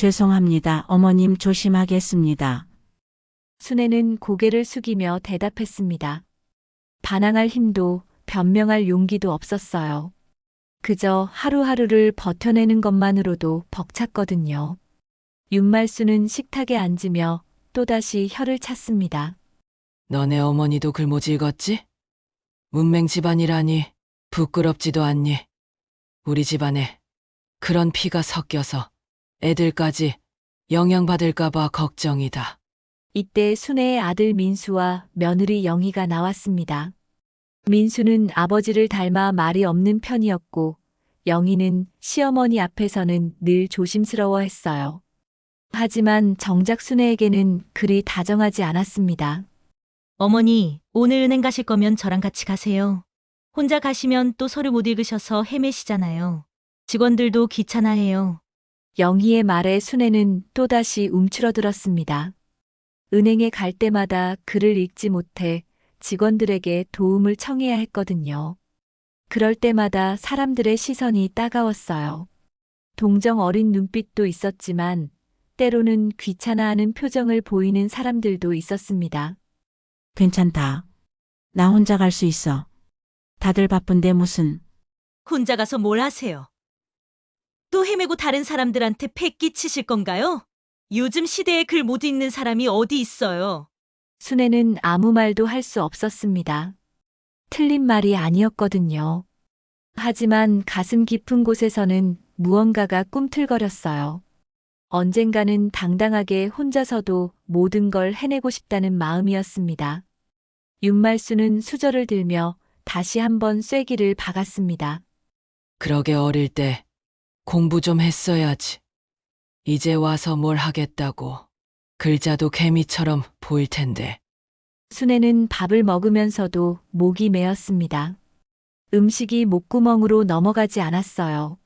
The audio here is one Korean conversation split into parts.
죄송합니다. 어머님 조심하겠습니다. 순애는 고개를 숙이며 대답했습니다. 반항할 힘도 변명할 용기도 없었어요. 그저 하루하루를 버텨내는 것만으로도 벅찼거든요. 윤말수는 식탁에 앉으며 또다시 혀를 찼습니다. 너네 어머니도 글모지 읽었지? 문맹 집안이라니 부끄럽지도 않니? 우리 집안에 그런 피가 섞여서 애들까지 영향받을까봐 걱정이다. 이때 순애의 아들 민수와 며느리 영희가 나왔습니다. 민수는 아버지를 닮아 말이 없는 편이었고 영희는 시어머니 앞에서는 늘 조심스러워했어요. 하지만 정작 순애에게는 그리 다정하지 않았습니다. 어머니, 오늘 은행 가실 거면 저랑 같이 가세요. 혼자 가시면 또 서류 못 읽으셔서 헤매시잖아요. 직원들도 귀찮아해요. 영희의 말에 순애는 또다시 움츠러들었습니다. 은행에 갈 때마다 글을 읽지 못해 직원들에게 도움을 청해야 했거든요. 그럴 때마다 사람들의 시선이 따가웠어요. 동정 어린 눈빛도 있었지만 때로는 귀찮아하는 표정을 보이는 사람들도 있었습니다. 괜찮다. 나 혼자 갈 수 있어. 다들 바쁜데 무슨. 혼자 가서 뭘 하세요? 또 헤매고 다른 사람들한테 패 끼치실 건가요? 요즘 시대에 글 못 읽는 사람이 어디 있어요? 순애는 아무 말도 할 수 없었습니다. 틀린 말이 아니었거든요. 하지만 가슴 깊은 곳에서는 무언가가 꿈틀거렸어요. 언젠가는 당당하게 혼자서도 모든 걸 해내고 싶다는 마음이었습니다. 윤말수는 수저를 들며 다시 한번 쐐기를 박았습니다. 그러게 어릴 때 공부 좀 했어야지. 이제 와서 뭘 하겠다고. 글자도 개미처럼 보일 텐데. 순애는 밥을 먹으면서도 목이 메었습니다. 음식이 목구멍으로 넘어가지 않았어요.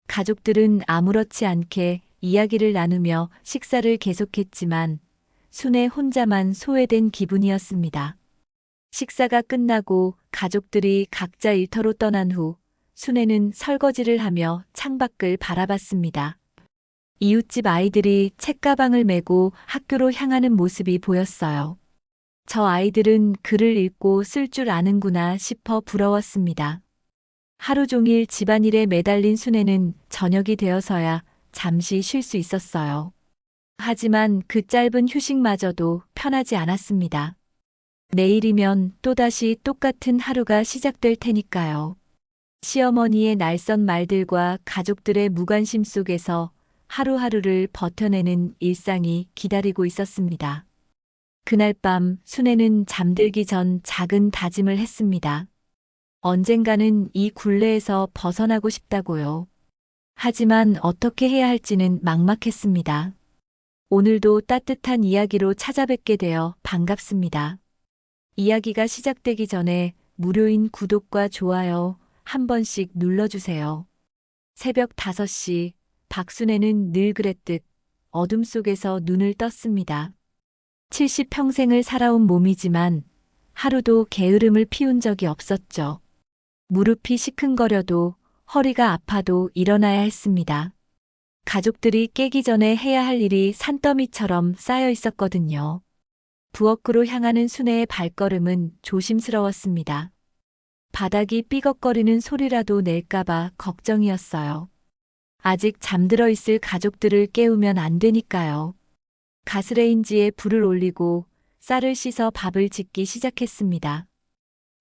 가족들은 아무렇지 않게 이야기를 나누며 식사를 계속했지만 순애 혼자만 소외된 기분이었습니다. 식사가 끝나고 가족들이 각자 일터로 떠난 후 순애는 설거지를 하며 창밖을 바라봤습니다. 이웃집 아이들이 책가방을 메고 학교로 향하는 모습이 보였어요. 저 아이들은 글을 읽고 쓸 줄 아는구나 싶어 부러웠습니다. 하루 종일 집안일에 매달린 순애는 저녁이 되어서야 잠시 쉴 수 있었어요. 하지만 그 짧은 휴식마저도 편하지 않았습니다. 내일이면 또다시 똑같은 하루가 시작될 테니까요. 시어머니의 날선 말들과 가족들의 무관심 속에서 하루하루를 버텨내는 일상이 기다리고 있었습니다. 그날 밤 순애는 잠들기 전 작은 다짐을 했습니다. 언젠가는 이 굴레에서 벗어나고 싶다고요. 하지만 어떻게 해야 할지는 막막했습니다. 오늘도 따뜻한 이야기로 찾아뵙게 되어 반갑습니다. 이야기가 시작되기 전에 무료인 구독과 좋아요 한 번씩 눌러주세요. 새벽 5시 박순애는 늘 그랬듯 어둠 속에서 눈을 떴습니다. 70평생을 살아온 몸이지만 하루도 게으름을 피운 적이 없었죠. 무릎이 시큰거려도 허리가 아파도 일어나야 했습니다. 가족들이 깨기 전에 해야 할 일이 산더미처럼 쌓여 있었거든요. 부엌으로 향하는 순애의 발걸음은 조심스러웠습니다. 바닥이 삐걱거리는 소리라도 낼까봐 걱정이었어요. 아직 잠들어 있을 가족들을 깨우면 안 되니까요. 가스레인지에 불을 올리고 쌀을 씻어 밥을 짓기 시작했습니다.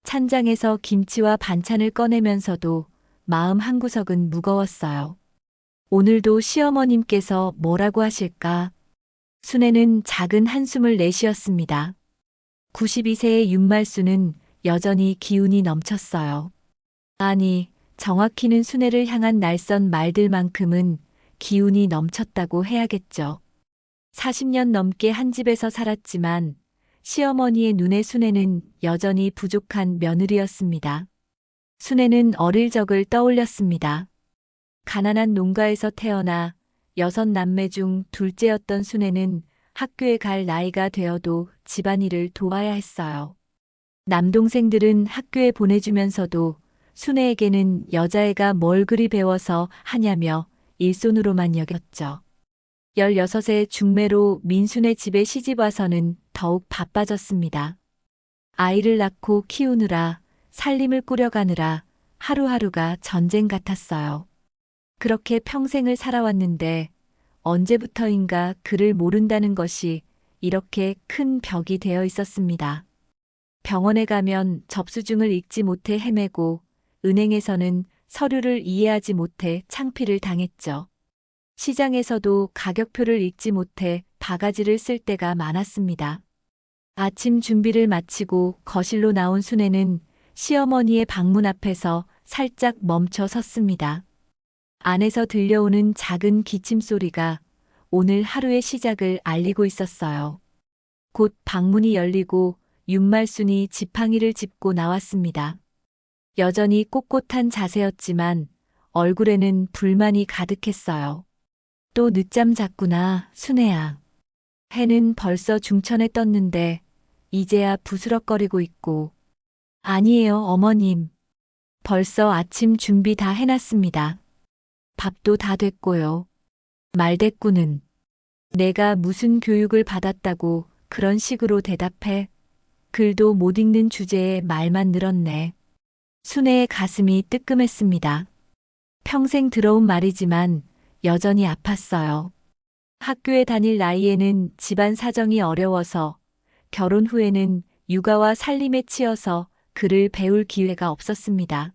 찬장에서 김치와 반찬을 꺼내면서도 마음 한구석은 무거웠어요. 오늘도 시어머님께서 뭐라고 하실까? 순애는 작은 한숨을 내쉬었습니다. 92세의 윤말수는 여전히 기운이 넘쳤어요. 아니, 정확히는 순애를 향한 날선 말들만큼은 기운이 넘쳤다고 해야겠죠. 40년 넘게 한 집에서 살았지만 시어머니의 눈에 순애는 여전히 부족한 며느리였습니다. 순애는 어릴 적을 떠올렸습니다. 가난한 농가에서 태어나 6남매 중 둘째였던 순애는 학교에 갈 나이가 되어도 집안일을 도와야 했어요. 남동생들은 학교에 보내주면서도 순애에게는 여자애가 뭘 그리 배워서 하냐며 일손으로만 여겼죠. 16세 중매로 민순의 집에 시집 와서는 더욱 바빠졌습니다. 아이를 낳고 키우느라, 살림을 꾸려가느라 하루하루가 전쟁 같았어요. 그렇게 평생을 살아왔는데 언제부터인가 그를 모른다는 것이 이렇게 큰 벽이 되어 있었습니다. 병원에 가면 접수증을 읽지 못해 헤매고 은행에서는 서류를 이해하지 못해 창피를 당했죠. 시장에서도 가격표를 읽지 못해 바가지를 쓸 때가 많았습니다. 아침 준비를 마치고 거실로 나온 순애는 시어머니의 방문 앞에서 살짝 멈춰 섰습니다. 안에서 들려오는 작은 기침 소리가 오늘 하루의 시작을 알리고 있었어요. 곧 방문이 열리고 윤말순이 지팡이를 짚고 나왔습니다. 여전히 꼿꼿한 자세였지만 얼굴에는 불만이 가득했어요. 또 늦잠 잤구나, 순애야. 해는 벌써 중천에 떴는데 이제야 부스럭거리고 있고. 아니에요, 어머님. 벌써 아침 준비 다 해놨습니다. 밥도 다 됐고요. 말대꾸는 내가 무슨 교육을 받았다고 그런 식으로 대답해. 글도 못 읽는 주제에 말만 늘었네. 순애의 가슴이 뜨끔했습니다. 평생 들어온 말이지만 여전히 아팠어요. 학교에 다닐 나이에는 집안 사정이 어려워서 결혼 후에는 육아와 살림에 치여서 글을 배울 기회가 없었습니다.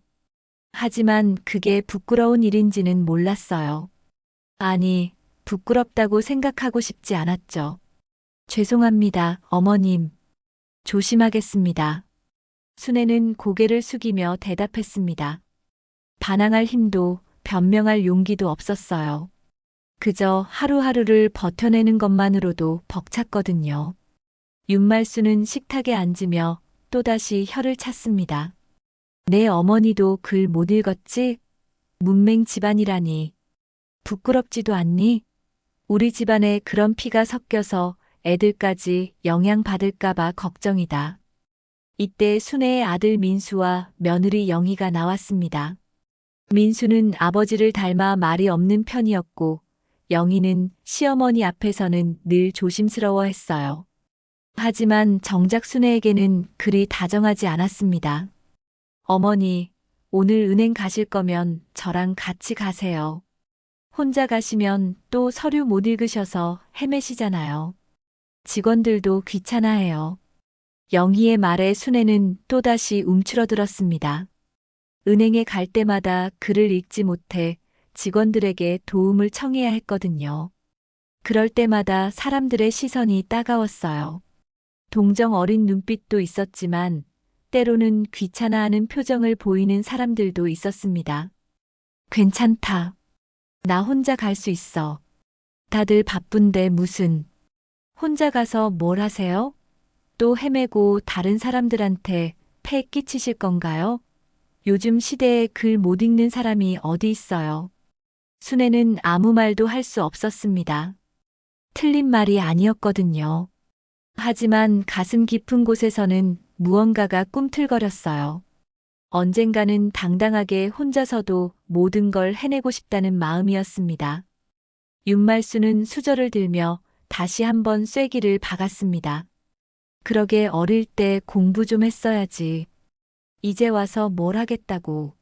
하지만 그게 부끄러운 일인지는 몰랐어요. 아니, 부끄럽다고 생각하고 싶지 않았죠. 죄송합니다, 어머님. 조심하겠습니다. 순애는 고개를 숙이며 대답했습니다. 반항할 힘도 변명할 용기도 없었어요. 그저 하루하루를 버텨내는 것만으로도 벅찼거든요. 윤말순은 식탁에 앉으며 또다시 혀를 찼습니다. 내 어머니도 글 못 읽었지? 문맹 집안이라니. 부끄럽지도 않니? 우리 집안에 그런 피가 섞여서 애들까지 영향받을까봐 걱정이다. 이때 순애의 아들 민수와 며느리 영희가 나왔습니다. 민수는 아버지를 닮아 말이 없는 편이었고 영희는 시어머니 앞에서는 늘 조심스러워했어요. 하지만 정작 순애에게는 그리 다정하지 않았습니다. 어머니, 오늘 은행 가실 거면 저랑 같이 가세요. 혼자 가시면 또 서류 못 읽으셔서 헤매시잖아요. 직원들도 귀찮아해요. 영희의 말에 순애는 또다시 움츠러들었습니다. 은행에 갈 때마다 글을 읽지 못해 직원들에게 도움을 청해야 했거든요. 그럴 때마다 사람들의 시선이 따가웠어요. 동정 어린 눈빛도 있었지만 때로는 귀찮아하는 표정을 보이는 사람들도 있었습니다. 괜찮다. 나 혼자 갈 수 있어. 다들 바쁜데 무슨. 혼자 가서 뭘 하세요? 또 헤매고 다른 사람들한테 폐 끼치실 건가요? 요즘 시대에 글 못 읽는 사람이 어디 있어요. 순애는 아무 말도 할 수 없었습니다. 틀린 말이 아니었거든요. 하지만 가슴 깊은 곳에서는 무언가가 꿈틀거렸어요. 언젠가는 당당하게 혼자서도 모든 걸 해내고 싶다는 마음이었습니다. 윤말순은 수저를 들며 다시 한번 쐐기를 박았습니다. 그러게 어릴 때 공부 좀 했어야지. 이제 와서 뭘 하겠다고.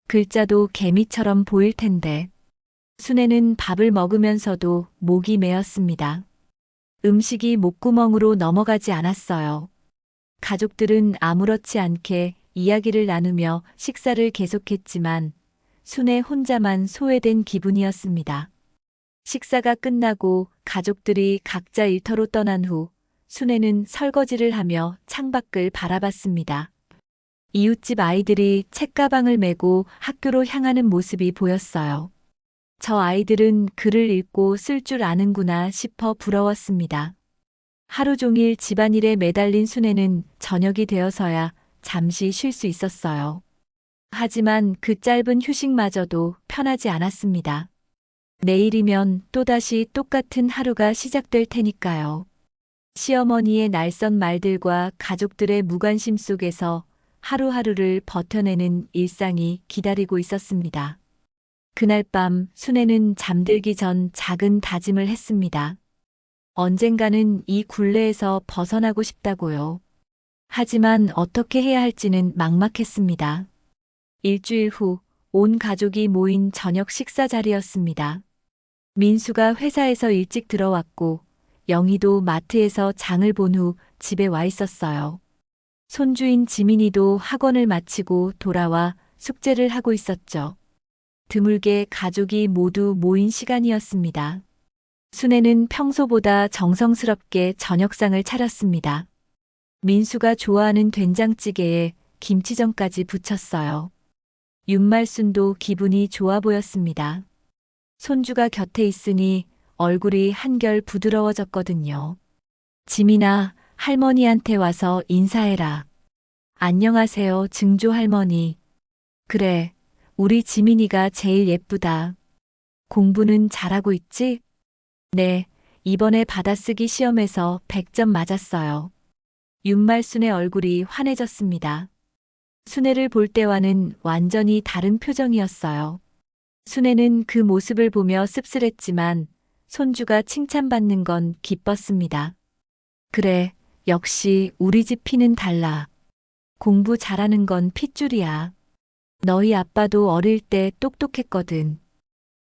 글자도 개미처럼 보일 텐데. 순애는 밥을 먹으면서도 목이 메었습니다. 음식이 목구멍으로 넘어가지 않았어요. 가족들은 아무렇지 않게 이야기를 나누며 식사를 계속했지만 순애 혼자만 소외된 기분이었습니다. 식사가 끝나고 가족들이 각자 일터로 떠난 후 순애는 설거지를 하며 창밖을 바라봤습니다. 이웃집 아이들이 책가방을 메고 학교로 향하는 모습이 보였어요. 저 아이들은 글을 읽고 쓸 줄 아는구나 싶어 부러웠습니다. 하루 종일 집안일에 매달린 순애는 저녁이 되어서야 잠시 쉴 수 있었어요. 하지만 그 짧은 휴식마저도 편하지 않았습니다. 내일이면 또다시 똑같은 하루가 시작될 테니까요. 시어머니의 날선 말들과 가족들의 무관심 속에서 하루하루를 버텨내는 일상이 기다리고 있었습니다. 그날 밤 순애는 잠들기 전 작은 다짐을 했습니다. 언젠가는 이 굴레에서 벗어나고 싶다고요. 하지만 어떻게 해야 할지는 막막했습니다. 일주일 후 온 가족이 모인 저녁 식사 자리였습니다. 민수가 회사에서 일찍 들어왔고 영희도 마트에서 장을 본 후 집에 와 있었어요. 손주인 지민이도 학원을 마치고 돌아와 숙제를 하고 있었죠. 드물게 가족이 모두 모인 시간이었습니다. 순애는 평소보다 정성스럽게 저녁상을 차렸습니다. 민수가 좋아하는 된장찌개에 김치전까지 부쳤어요. 윤말순도 기분이 좋아 보였습니다. 손주가 곁에 있으니 얼굴이 한결 부드러워졌거든요. 지민아, 할머니한테 와서 인사해라. 안녕하세요, 증조 할머니. 그래, 우리 지민이가 제일 예쁘다. 공부는 잘하고 있지? 네, 이번에 받아쓰기 시험에서 100점 맞았어요. 윤말순의 얼굴이 환해졌습니다. 순애를 볼 때와는 완전히 다른 표정이었어요. 순애는 그 모습을 보며 씁쓸했지만 손주가 칭찬받는 건 기뻤습니다. 그래, 역시 우리 집 피는 달라. 공부 잘하는 건 핏줄이야. 너희 아빠도 어릴 때 똑똑했거든.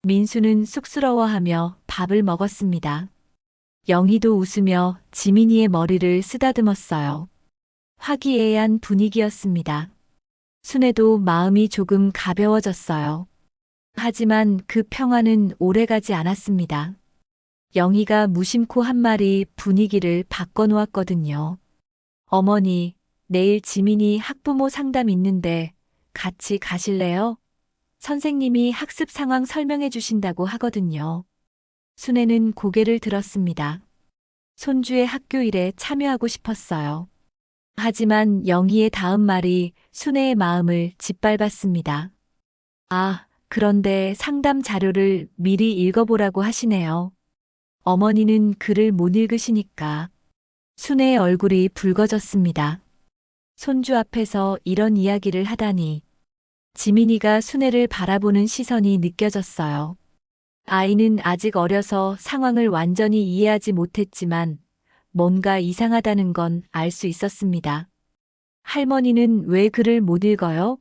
민수는 쑥스러워하며 밥을 먹었습니다. 영희도 웃으며 지민이의 머리를 쓰다듬었어요. 화기애애한 분위기였습니다. 순애도 마음이 조금 가벼워졌어요. 하지만 그 평화는 오래가지 않았습니다. 영희가 무심코 한 말이 분위기를 바꿔놓았거든요. 어머니, 내일 지민이 학부모 상담 있는데 같이 가실래요? 선생님이 학습 상황 설명해 주신다고 하거든요. 순애는 고개를 들었습니다. 손주의 학교 일에 참여하고 싶었어요. 하지만 영희의 다음 말이 순애의 마음을 짓밟았습니다. 아, 그런데 상담 자료를 미리 읽어보라고 하시네요. 어머니는 글을 못 읽으시니까. 순애의 얼굴이 붉어졌습니다. 손주 앞에서 이런 이야기를 하다니. 지민이가 순애를 바라보는 시선이 느껴졌어요. 아이는 아직 어려서 상황을 완전히 이해하지 못했지만 뭔가 이상하다는 건 알 수 있었습니다. 할머니는 왜 글을 못 읽어요?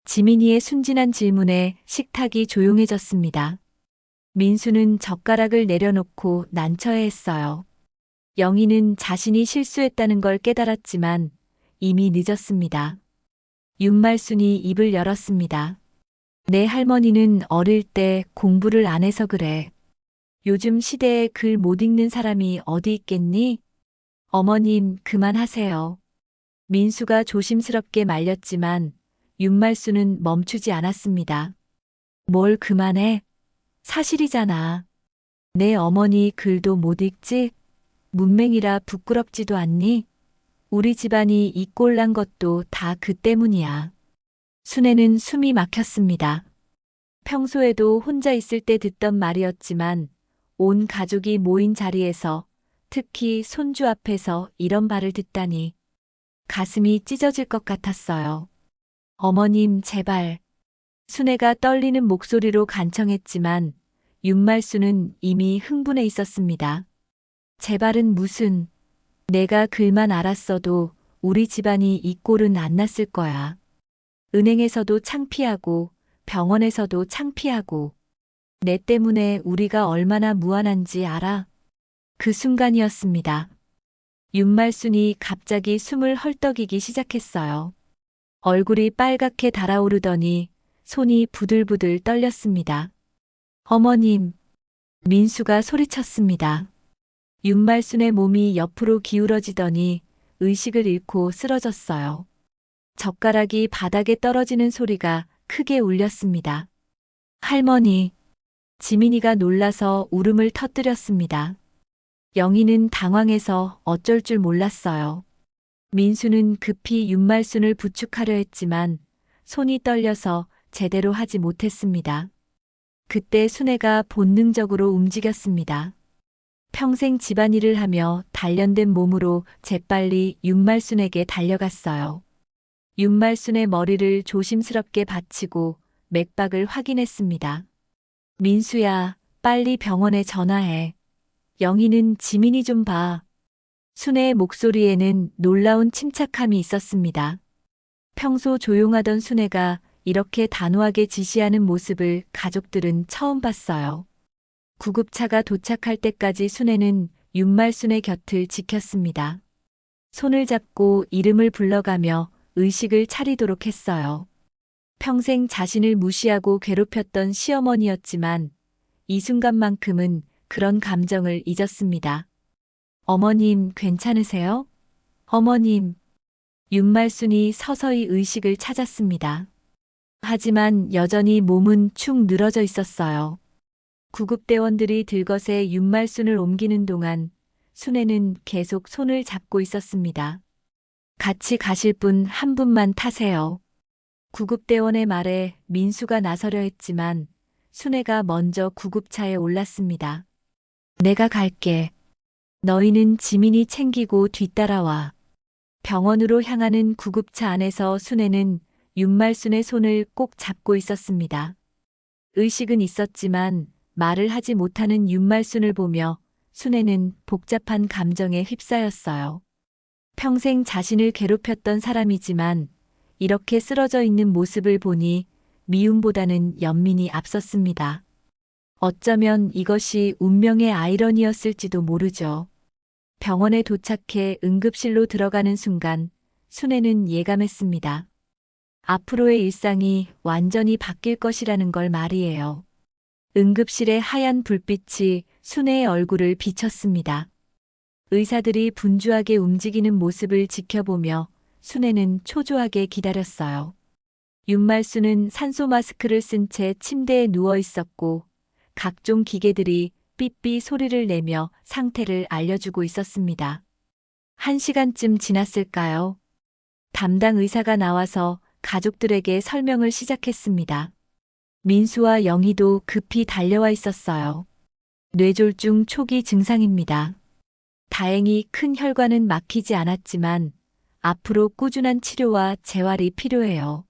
지민이의 순진한 질문에 식탁이 조용해졌습니다. 민수는 젓가락을 내려놓고 난처해했어요. 영희는 자신이 실수했다는 걸 깨달았지만 이미 늦었습니다. 윤말순이 입을 열었습니다. 내 할머니는 어릴 때 공부를 안 해서 그래. 요즘 시대에 글 못 읽는 사람이 어디 있겠니? 어머님, 그만하세요. 민수가 조심스럽게 말렸지만 윤말순은 멈추지 않았습니다. 뭘 그만해? 사실이잖아. 내 어머니 글도 못 읽지? 문맹이라 부끄럽지도 않니? 우리 집안이 이 꼴 난 것도 다 그 때문이야. 순애는 숨이 막혔습니다. 평소에도 혼자 있을 때 듣던 말이었지만 온 가족이 모인 자리에서 특히 손주 앞에서 이런 말을 듣다니 가슴이 찢어질 것 같았어요. 어머님, 제발. 순애가 떨리는 목소리로 간청했지만 윤말순은 이미 흥분해 있었습니다. 제발은 무슨, 내가 글만 알았어도 우리 집안이 이 꼴은 안 났을 거야. 은행에서도 창피하고 병원에서도 창피하고 내 때문에 우리가 얼마나 무안한지 알아? 그 순간이었습니다. 윤말순이 갑자기 숨을 헐떡이기 시작했어요. 얼굴이 빨갛게 달아오르더니 손이 부들부들 떨렸습니다. 어머님, 민수가 소리쳤습니다. 윤말순의 몸이 옆으로 기울어지더니 의식을 잃고 쓰러졌어요. 젓가락이 바닥에 떨어지는 소리가 크게 울렸습니다. 할머니, 지민이가 놀라서 울음을 터뜨렸습니다. 영희는 당황해서 어쩔 줄 몰랐어요. 민수는 급히 윤말순을 부축하려 했지만 손이 떨려서 제대로 하지 못했습니다. 그때 순애가 본능적으로 움직였습니다. 평생 집안일을 하며 단련된 몸으로 재빨리 윤말순에게 달려갔어요. 윤말순의 머리를 조심스럽게 받치고 맥박을 확인했습니다. 민수야, 빨리 병원에 전화해. 영희는 지민이 좀 봐. 순애의 목소리에는 놀라운 침착함이 있었습니다. 평소 조용하던 순애가 이렇게 단호하게 지시하는 모습을 가족들은 처음 봤어요. 구급차가 도착할 때까지 순애는 윤말순의 곁을 지켰습니다. 손을 잡고 이름을 불러가며 의식을 차리도록 했어요. 평생 자신을 무시하고 괴롭혔던 시어머니였지만 이 순간만큼은 그런 감정을 잊었습니다. 어머님, 괜찮으세요? 어머님. 윤말순이 서서히 의식을 찾았습니다. 하지만 여전히 몸은 축 늘어져 있었어요. 구급대원들이 들것에 윤말순을 옮기는 동안 순애는 계속 손을 잡고 있었습니다. 같이 가실 분 한 분만 타세요. 구급대원의 말에 민수가 나서려 했지만 순애가 먼저 구급차에 올랐습니다. 내가 갈게. 너희는 지민이 챙기고 뒤따라와. 병원으로 향하는 구급차 안에서 순애는 윤말순의 손을 꼭 잡고 있었습니다. 의식은 있었지만 말을 하지 못하는 윤말순을 보며 순애는 복잡한 감정에 휩싸였어요. 평생 자신을 괴롭혔던 사람이지만 이렇게 쓰러져 있는 모습을 보니 미움보다는 연민이 앞섰습니다. 어쩌면 이것이 운명의 아이러니였을지도 모르죠. 병원에 도착해 응급실로 들어가는 순간 순애는 예감했습니다. 앞으로의 일상이 완전히 바뀔 것이라는 걸 말이에요. 응급실의 하얀 불빛이 순애의 얼굴을 비쳤습니다. 의사들이 분주하게 움직이는 모습을 지켜보며 순애는 초조하게 기다렸어요. 윤말순은 산소 마스크를 쓴 채 침대에 누워 있었고 각종 기계들이 삐삐 소리를 내며 상태를 알려주고 있었습니다. 1시간쯤 지났을까요? 담당 의사가 나와서 가족들에게 설명을 시작했습니다. 민수와 영희도 급히 달려와 있었어요. 뇌졸중 초기 증상입니다. 다행히 큰 혈관은 막히지 않았지만 앞으로 꾸준한 치료와 재활이 필요해요.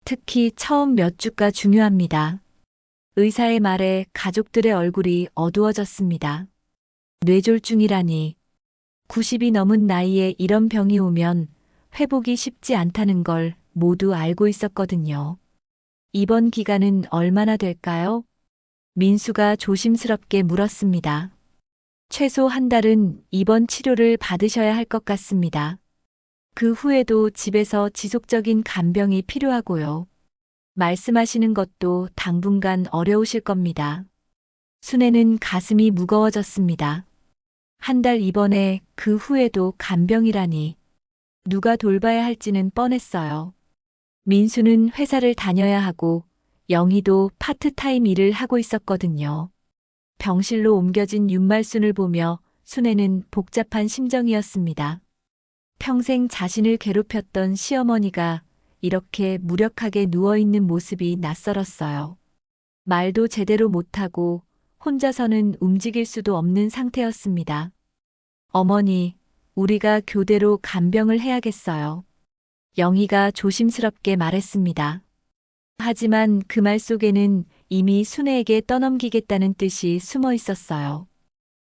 특히 처음 몇 주가 중요합니다. 의사의 말에 가족들의 얼굴이 어두워졌습니다. 뇌졸중이라니. 90이 넘은 나이에 이런 병이 오면 회복이 쉽지 않다는 걸 모두 알고 있었거든요. 입원 기간은 얼마나 될까요? 민수가 조심스럽게 물었습니다. 최소 한 달은 입원 치료를 받으셔야 할 것 같습니다. 그 후에도 집에서 지속적인 간병이 필요하고요. 말씀하시는 것도 당분간 어려우실 겁니다. 순애는 가슴이 무거워졌습니다. 한 달 입원에 그 후에도 간병이라니. 누가 돌봐야 할지는 뻔했어요. 민수는 회사를 다녀야 하고 영희도 파트타임 일을 하고 있었거든요. 병실로 옮겨진 윤말순을 보며 순애는 복잡한 심정이었습니다. 평생 자신을 괴롭혔던 시어머니가 이렇게 무력하게 누워있는 모습이 낯설었어요. 말도 제대로 못하고 혼자서는 움직일 수도 없는 상태였습니다. 어머니, 우리가 교대로 간병을 해야겠어요. 영희가 조심스럽게 말했습니다. 하지만 그 말 속에는 이미 순애에게 떠넘기겠다는 뜻이 숨어 있었어요.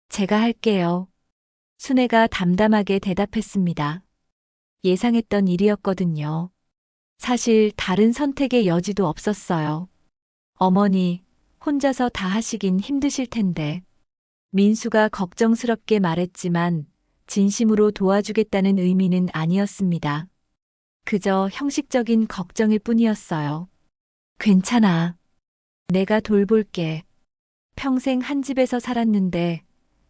제가 할게요. 순애가 담담하게 대답했습니다. 예상했던 일이었거든요. 사실 다른 선택의 여지도 없었어요. 어머니, 혼자서 다 하시긴 힘드실 텐데. 민수가 걱정스럽게 말했지만 진심으로 도와주겠다는 의미는 아니었습니다. 그저 형식적인 걱정일 뿐이었어요. 괜찮아. 내가 돌볼게. 평생 한 집에서 살았는데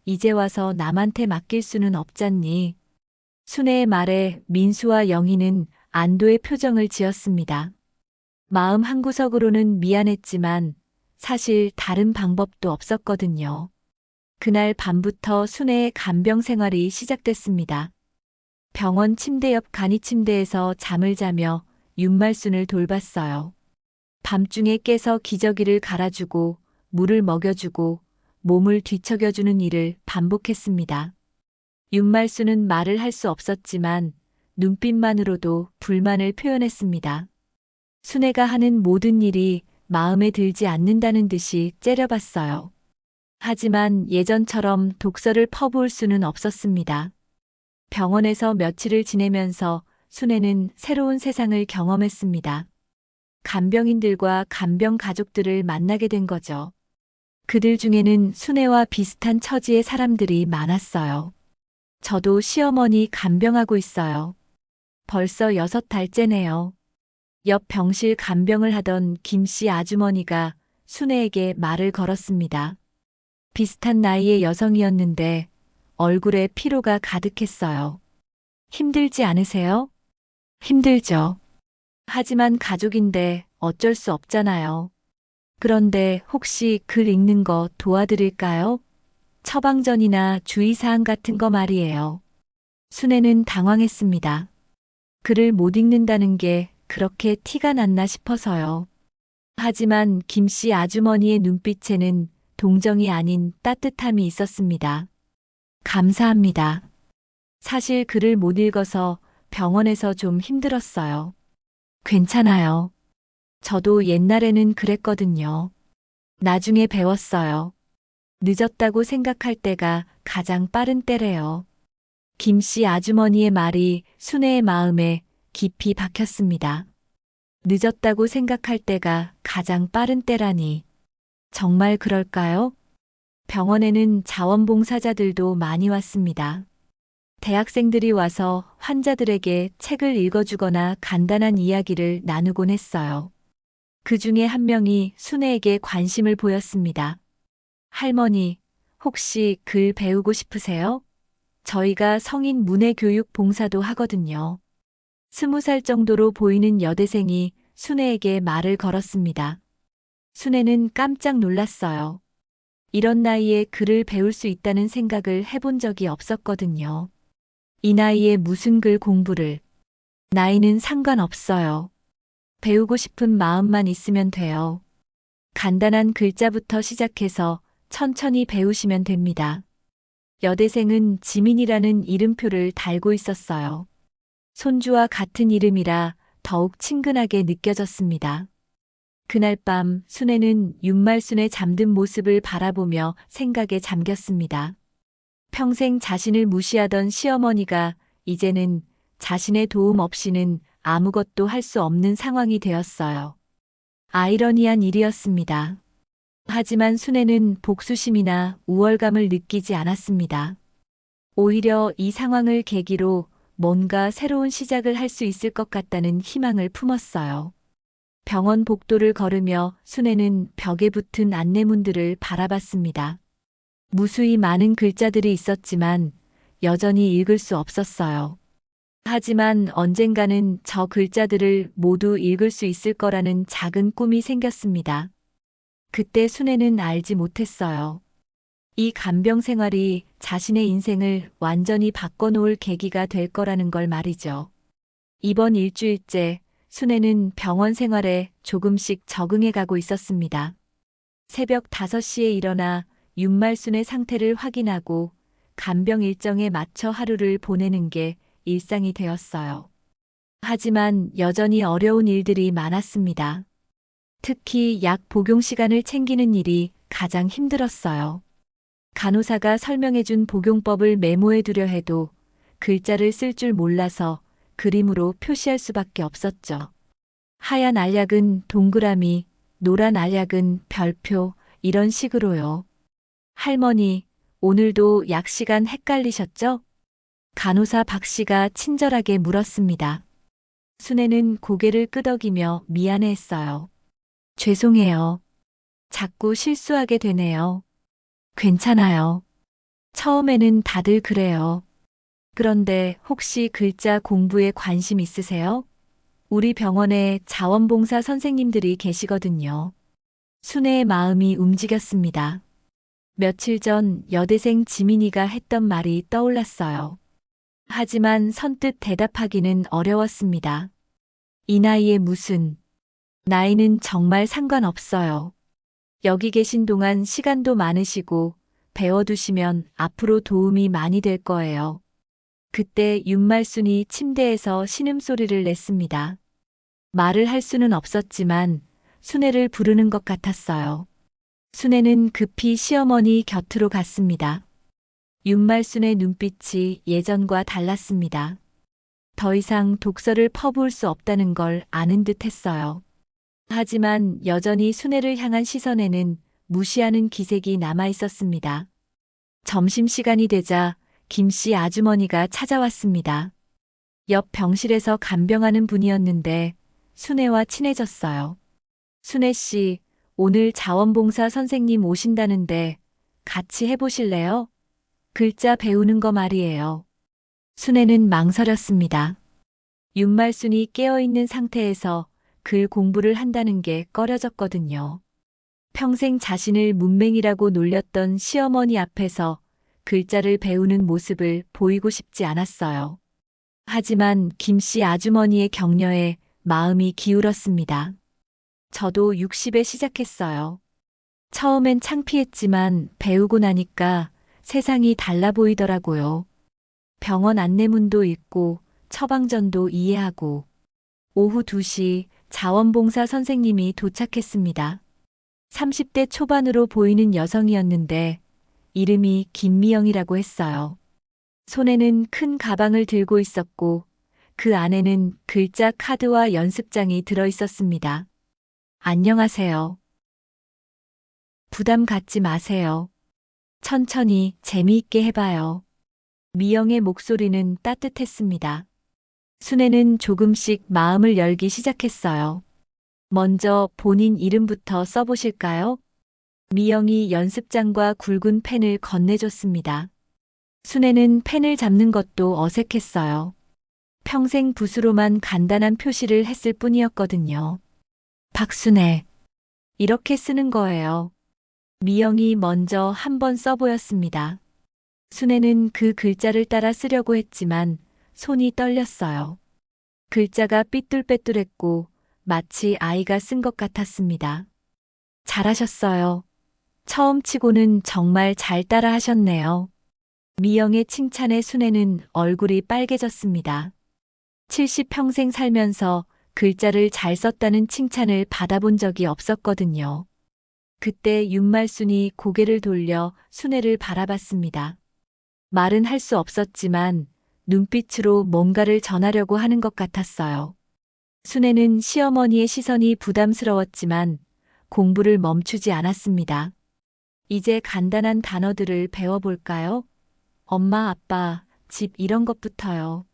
이제 와서 남한테 맡길 수는 없잖니. 순애의 말에 민수와 영희는 안도의 표정을 지었습니다. 마음 한구석으로는 미안했지만 사실 다른 방법도 없었거든요. 그날 밤부터 순애의 간병 생활이 시작됐습니다. 병원 침대 옆 간이 침대에서 잠을 자며 윤말순을 돌봤어요. 밤중에 깨서 기저귀를 갈아주고 물을 먹여주고 몸을 뒤척여주는 일을 반복했습니다. 윤말순은 말을 할 수 없었지만 눈빛만으로도 불만을 표현했습니다. 순애가 하는 모든 일이 마음에 들지 않는다는 듯이 째려봤어요. 하지만 예전처럼 독서를 퍼부을 수는 없었습니다. 병원에서 며칠을 지내면서 순애는 새로운 세상을 경험했습니다. 간병인들과 간병 가족들을 만나게 된 거죠. 그들 중에는 순애와 비슷한 처지의 사람들이 많았어요. 저도 시어머니 간병하고 있어요. 벌써 6달째네요. 옆 병실 간병을 하던 김씨 아주머니가 순애에게 말을 걸었습니다. 비슷한 나이의 여성이었는데 얼굴에 피로가 가득했어요. 힘들지 않으세요? 힘들죠. 하지만 가족인데 어쩔 수 없잖아요. 그런데 혹시 글 읽는 거 도와드릴까요? 처방전이나 주의사항 같은 거 말이에요. 순애는 당황했습니다. 글을 못 읽는다는 게 그렇게 티가 났나 싶어서요. 하지만 김씨 아주머니의 눈빛에는 동정이 아닌 따뜻함이 있었습니다. 감사합니다. 사실 글을 못 읽어서 병원에서 좀 힘들었어요. 괜찮아요. 저도 옛날에는 그랬거든요. 나중에 배웠어요. 늦었다고 생각할 때가 가장 빠른 때래요. 김씨 아주머니의 말이 순애의 마음에 깊이 박혔습니다. 늦었다고 생각할 때가 가장 빠른 때라니. 정말 그럴까요? 병원에는 자원봉사자들도 많이 왔습니다. 대학생들이 와서 환자들에게 책을 읽어주거나 간단한 이야기를 나누곤 했어요. 그 중에 한 명이 순애에게 관심을 보였습니다. 할머니, 혹시 글 배우고 싶으세요? 저희가 성인 문해교육 봉사도 하거든요. 20살 정도로 보이는 여대생이 순애에게 말을 걸었습니다. 순애는 깜짝 놀랐어요. 이런 나이에 글을 배울 수 있다는 생각을 해본 적이 없었거든요. 이 나이에 무슨 글 공부를. 나이는 상관없어요. 배우고 싶은 마음만 있으면 돼요. 간단한 글자부터 시작해서 천천히 배우시면 됩니다. 여대생은 지민이라는 이름표를 달고 있었어요. 손주와 같은 이름이라 더욱 친근하게 느껴졌습니다. 그날 밤 순애는 윤말순의 잠든 모습을 바라보며 생각에 잠겼습니다. 평생 자신을 무시하던 시어머니가 이제는 자신의 도움 없이는 아무것도 할 수 없는 상황이 되었어요. 아이러니한 일이었습니다. 하지만 순애는 복수심이나 우월감을 느끼지 않았습니다. 오히려 이 상황을 계기로 뭔가 새로운 시작을 할 수 있을 것 같다는 희망을 품었어요. 병원 복도를 걸으며 순애는 벽에 붙은 안내문들을 바라봤습니다. 무수히 많은 글자들이 있었지만 여전히 읽을 수 없었어요. 하지만 언젠가는 저 글자들을 모두 읽을 수 있을 거라는 작은 꿈이 생겼습니다. 그때 순애는 알지 못했어요. 이 간병 생활이 자신의 인생을 완전히 바꿔놓을 계기가 될 거라는 걸 말이죠. 이번 일주일째 순애는 병원 생활에 조금씩 적응해 가고 있었습니다. 새벽 5시에 일어나 윤말순의 상태를 확인하고 간병 일정에 맞춰 하루를 보내는 게 일상이 되었어요. 하지만 여전히 어려운 일들이 많았습니다. 특히 약 복용 시간을 챙기는 일이 가장 힘들었어요. 간호사가 설명해준 복용법을 메모해 두려 해도 글자를 쓸 줄 몰라서 그림으로 표시할 수밖에 없었죠. 하얀 알약은 동그라미, 노란 알약은 별표, 이런 식으로요. 할머니, 오늘도 약 시간 헷갈리셨죠? 간호사 박 씨가 친절하게 물었습니다. 순애는 고개를 끄덕이며 미안해했어요. 죄송해요. 자꾸 실수하게 되네요. 괜찮아요. 처음에는 다들 그래요. 그런데 혹시 글자 공부에 관심 있으세요? 우리 병원에 자원봉사 선생님들이 계시거든요. 순애의 마음이 움직였습니다. 며칠 전 여대생 지민이가 했던 말이 떠올랐어요. 하지만 선뜻 대답하기는 어려웠습니다. 이 나이에 무슨. 나이는 정말 상관없어요. 여기 계신 동안 시간도 많으시고 배워두시면 앞으로 도움이 많이 될 거예요. 그때 윤말순이 침대에서 신음소리를 냈습니다. 말을 할 수는 없었지만 순애를 부르는 것 같았어요. 순애는 급히 시어머니 곁으로 갔습니다. 윤말순의 눈빛이 예전과 달랐습니다. 더 이상 독서를 퍼부을 수 없다는 걸 아는 듯 했어요. 하지만 여전히 순애를 향한 시선에는 무시하는 기색이 남아 있었습니다. 점심시간이 되자 김씨 아주머니가 찾아왔습니다. 옆 병실에서 간병하는 분이었는데 순애와 친해졌어요. 순애 씨, 오늘 자원봉사 선생님 오신다는데 같이 해보실래요? 글자 배우는 거 말이에요. 순애는 망설였습니다. 윤말순이 깨어있는 상태에서 글 공부를 한다는 게 꺼려졌거든요. 평생 자신을 문맹이라고 놀렸던 시어머니 앞에서 글자를 배우는 모습을 보이고 싶지 않았어요. 하지만 김씨 아주머니의 격려에 마음이 기울었습니다. 저도 60에 시작했어요. 처음엔 창피했지만 배우고 나니까 세상이 달라 보이더라고요. 병원 안내문도 읽고 처방전도 이해하고 오후 2시 자원봉사 선생님이 도착했습니다. 30대 초반으로 보이는 여성이었는데 이름이 김미영이라고 했어요. 손에는 큰 가방을 들고 있었고 그 안에는 글자 카드와 연습장이 들어 있었습니다. 안녕하세요. 부담 갖지 마세요. 천천히 재미있게 해봐요. 미영의 목소리는 따뜻했습니다. 순애는 조금씩 마음을 열기 시작했어요. 먼저 본인 이름부터 써보실까요? 미영이 연습장과 굵은 펜을 건네줬습니다. 순애는 펜을 잡는 것도 어색했어요. 평생 붓으로만 간단한 표시를 했을 뿐이었거든요. 박순애. 이렇게 쓰는 거예요. 미영이 먼저 한 번 써보였습니다. 순애는 그 글자를 따라 쓰려고 했지만 손이 떨렸어요. 글자가 삐뚤빼뚤했고 마치 아이가 쓴 것 같았습니다. 잘하셨어요. 처음 치고는 정말 잘 따라 하셨네요. 미영의 칭찬에 순애는 얼굴이 빨개졌습니다. 70평생 살면서 글자를 잘 썼다는 칭찬을 받아본 적이 없었거든요. 그때 윤말순이 고개를 돌려 순애를 바라봤습니다. 말은 할 수 없었지만 눈빛으로 뭔가를 전하려고 하는 것 같았어요. 순애는 시어머니의 시선이 부담스러웠지만 공부를 멈추지 않았습니다. 이제 간단한 단어들을 배워볼까요? 엄마, 아빠, 집 이런 것부터요.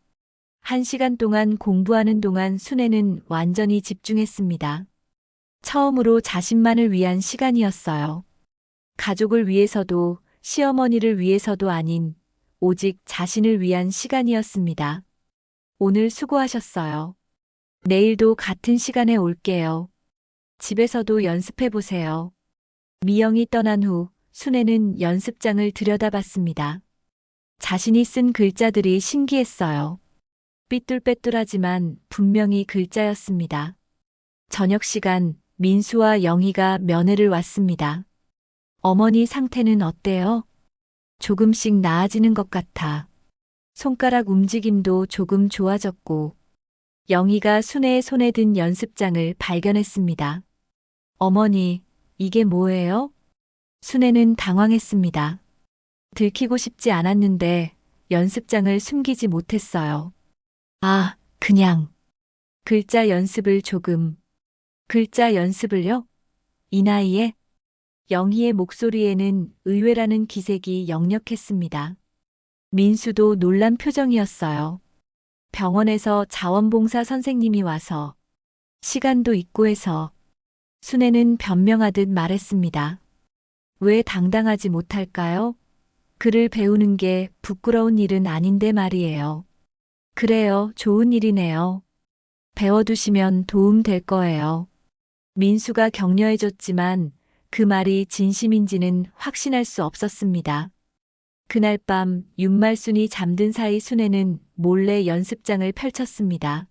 1시간 동안 공부하는 동안 순애는 완전히 집중했습니다. 처음으로 자신만을 위한 시간이었어요. 가족을 위해서도 시어머니를 위해서도 아닌 오직 자신을 위한 시간이었습니다. 오늘 수고하셨어요. 내일도 같은 시간에 올게요. 집에서도 연습해 보세요. 미영이 떠난 후 순애는 연습장을 들여다봤습니다. 자신이 쓴 글자들이 신기했어요. 삐뚤빼뚤하지만 분명히 글자였습니다. 저녁 시간 민수와 영희가 면회를 왔습니다. 어머니 상태는 어때요? 조금씩 나아지는 것 같아. 손가락 움직임도 조금 좋아졌고 영희가 순애의 손에 든 연습장을 발견했습니다. 어머니, 이게 뭐예요? 순애는 당황했습니다. 들키고 싶지 않았는데 연습장을 숨기지 못했어요. 아, 그냥 글자 연습을 조금. 글자 연습을요? 이 나이에? 영희의 목소리에는 의외라는 기색이 역력했습니다. 민수도 놀란 표정이었어요. 병원에서 자원봉사 선생님이 와서 시간도 있고 해서 순애는 변명하듯 말했습니다. 왜 당당하지 못할까요? 글을 배우는 게 부끄러운 일은 아닌데 말이에요. 그래요, 좋은 일이네요. 배워두시면 도움 될 거예요. 민수가 격려해줬지만 그 말이 진심인지는 확신할 수 없었습니다. 그날 밤 윤말순이 잠든 사이 순애는 몰래 연습장을 펼쳤습니다.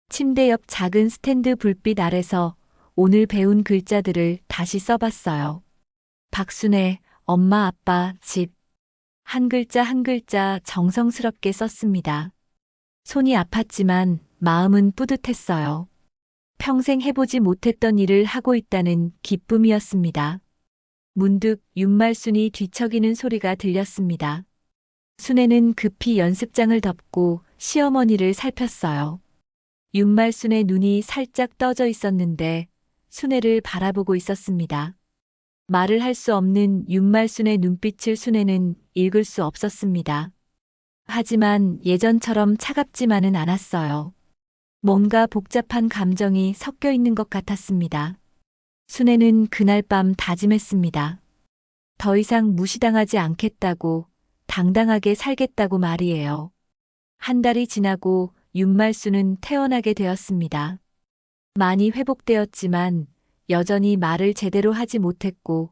침대 옆 작은 스탠드 불빛 아래서 오늘 배운 글자들을 다시 써봤어요. 박순애, 엄마, 아빠, 집. 한 글자 한 글자 정성스럽게 썼습니다. 손이 아팠지만 마음은 뿌듯했어요. 평생 해보지 못했던 일을 하고 있다는 기쁨이었습니다. 문득 윤말순이 뒤척이는 소리가 들렸습니다. 순애는 급히 연습장을 덮고 시어머니를 살폈어요. 윤말순의 눈이 살짝 떠져 있었는데 순애를 바라보고 있었습니다. 말을 할 수 없는 윤말순의 눈빛을 순애는 읽을 수 없었습니다. 하지만 예전처럼 차갑지만은 않았어요. 뭔가 복잡한 감정이 섞여 있는 것 같았습니다. 순애는 그날 밤 다짐했습니다. 더 이상 무시당하지 않겠다고, 당당하게 살겠다고 말이에요. 한 달이 지나고 윤말순은 태어나게 되었습니다. 많이 회복되었지만 여전히 말을 제대로 하지 못했고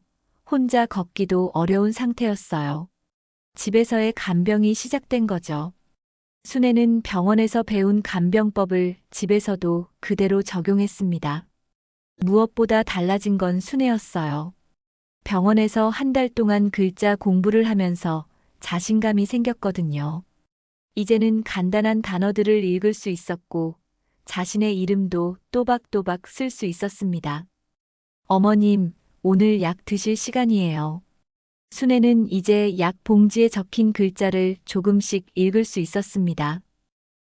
혼자 걷기도 어려운 상태였어요. 집에서의 간병이 시작된 거죠. 순애는 병원에서 배운 간병법을 집에서도 그대로 적용했습니다. 무엇보다 달라진 건 순애였어요. 병원에서 한 달 동안 글자 공부를 하면서 자신감이 생겼거든요. 이제는 간단한 단어들을 읽을 수 있었고 자신의 이름도 또박또박 쓸 수 있었습니다. 어머님, 오늘 약 드실 시간이에요. 순애는 이제 약 봉지에 적힌 글자를 조금씩 읽을 수 있었습니다.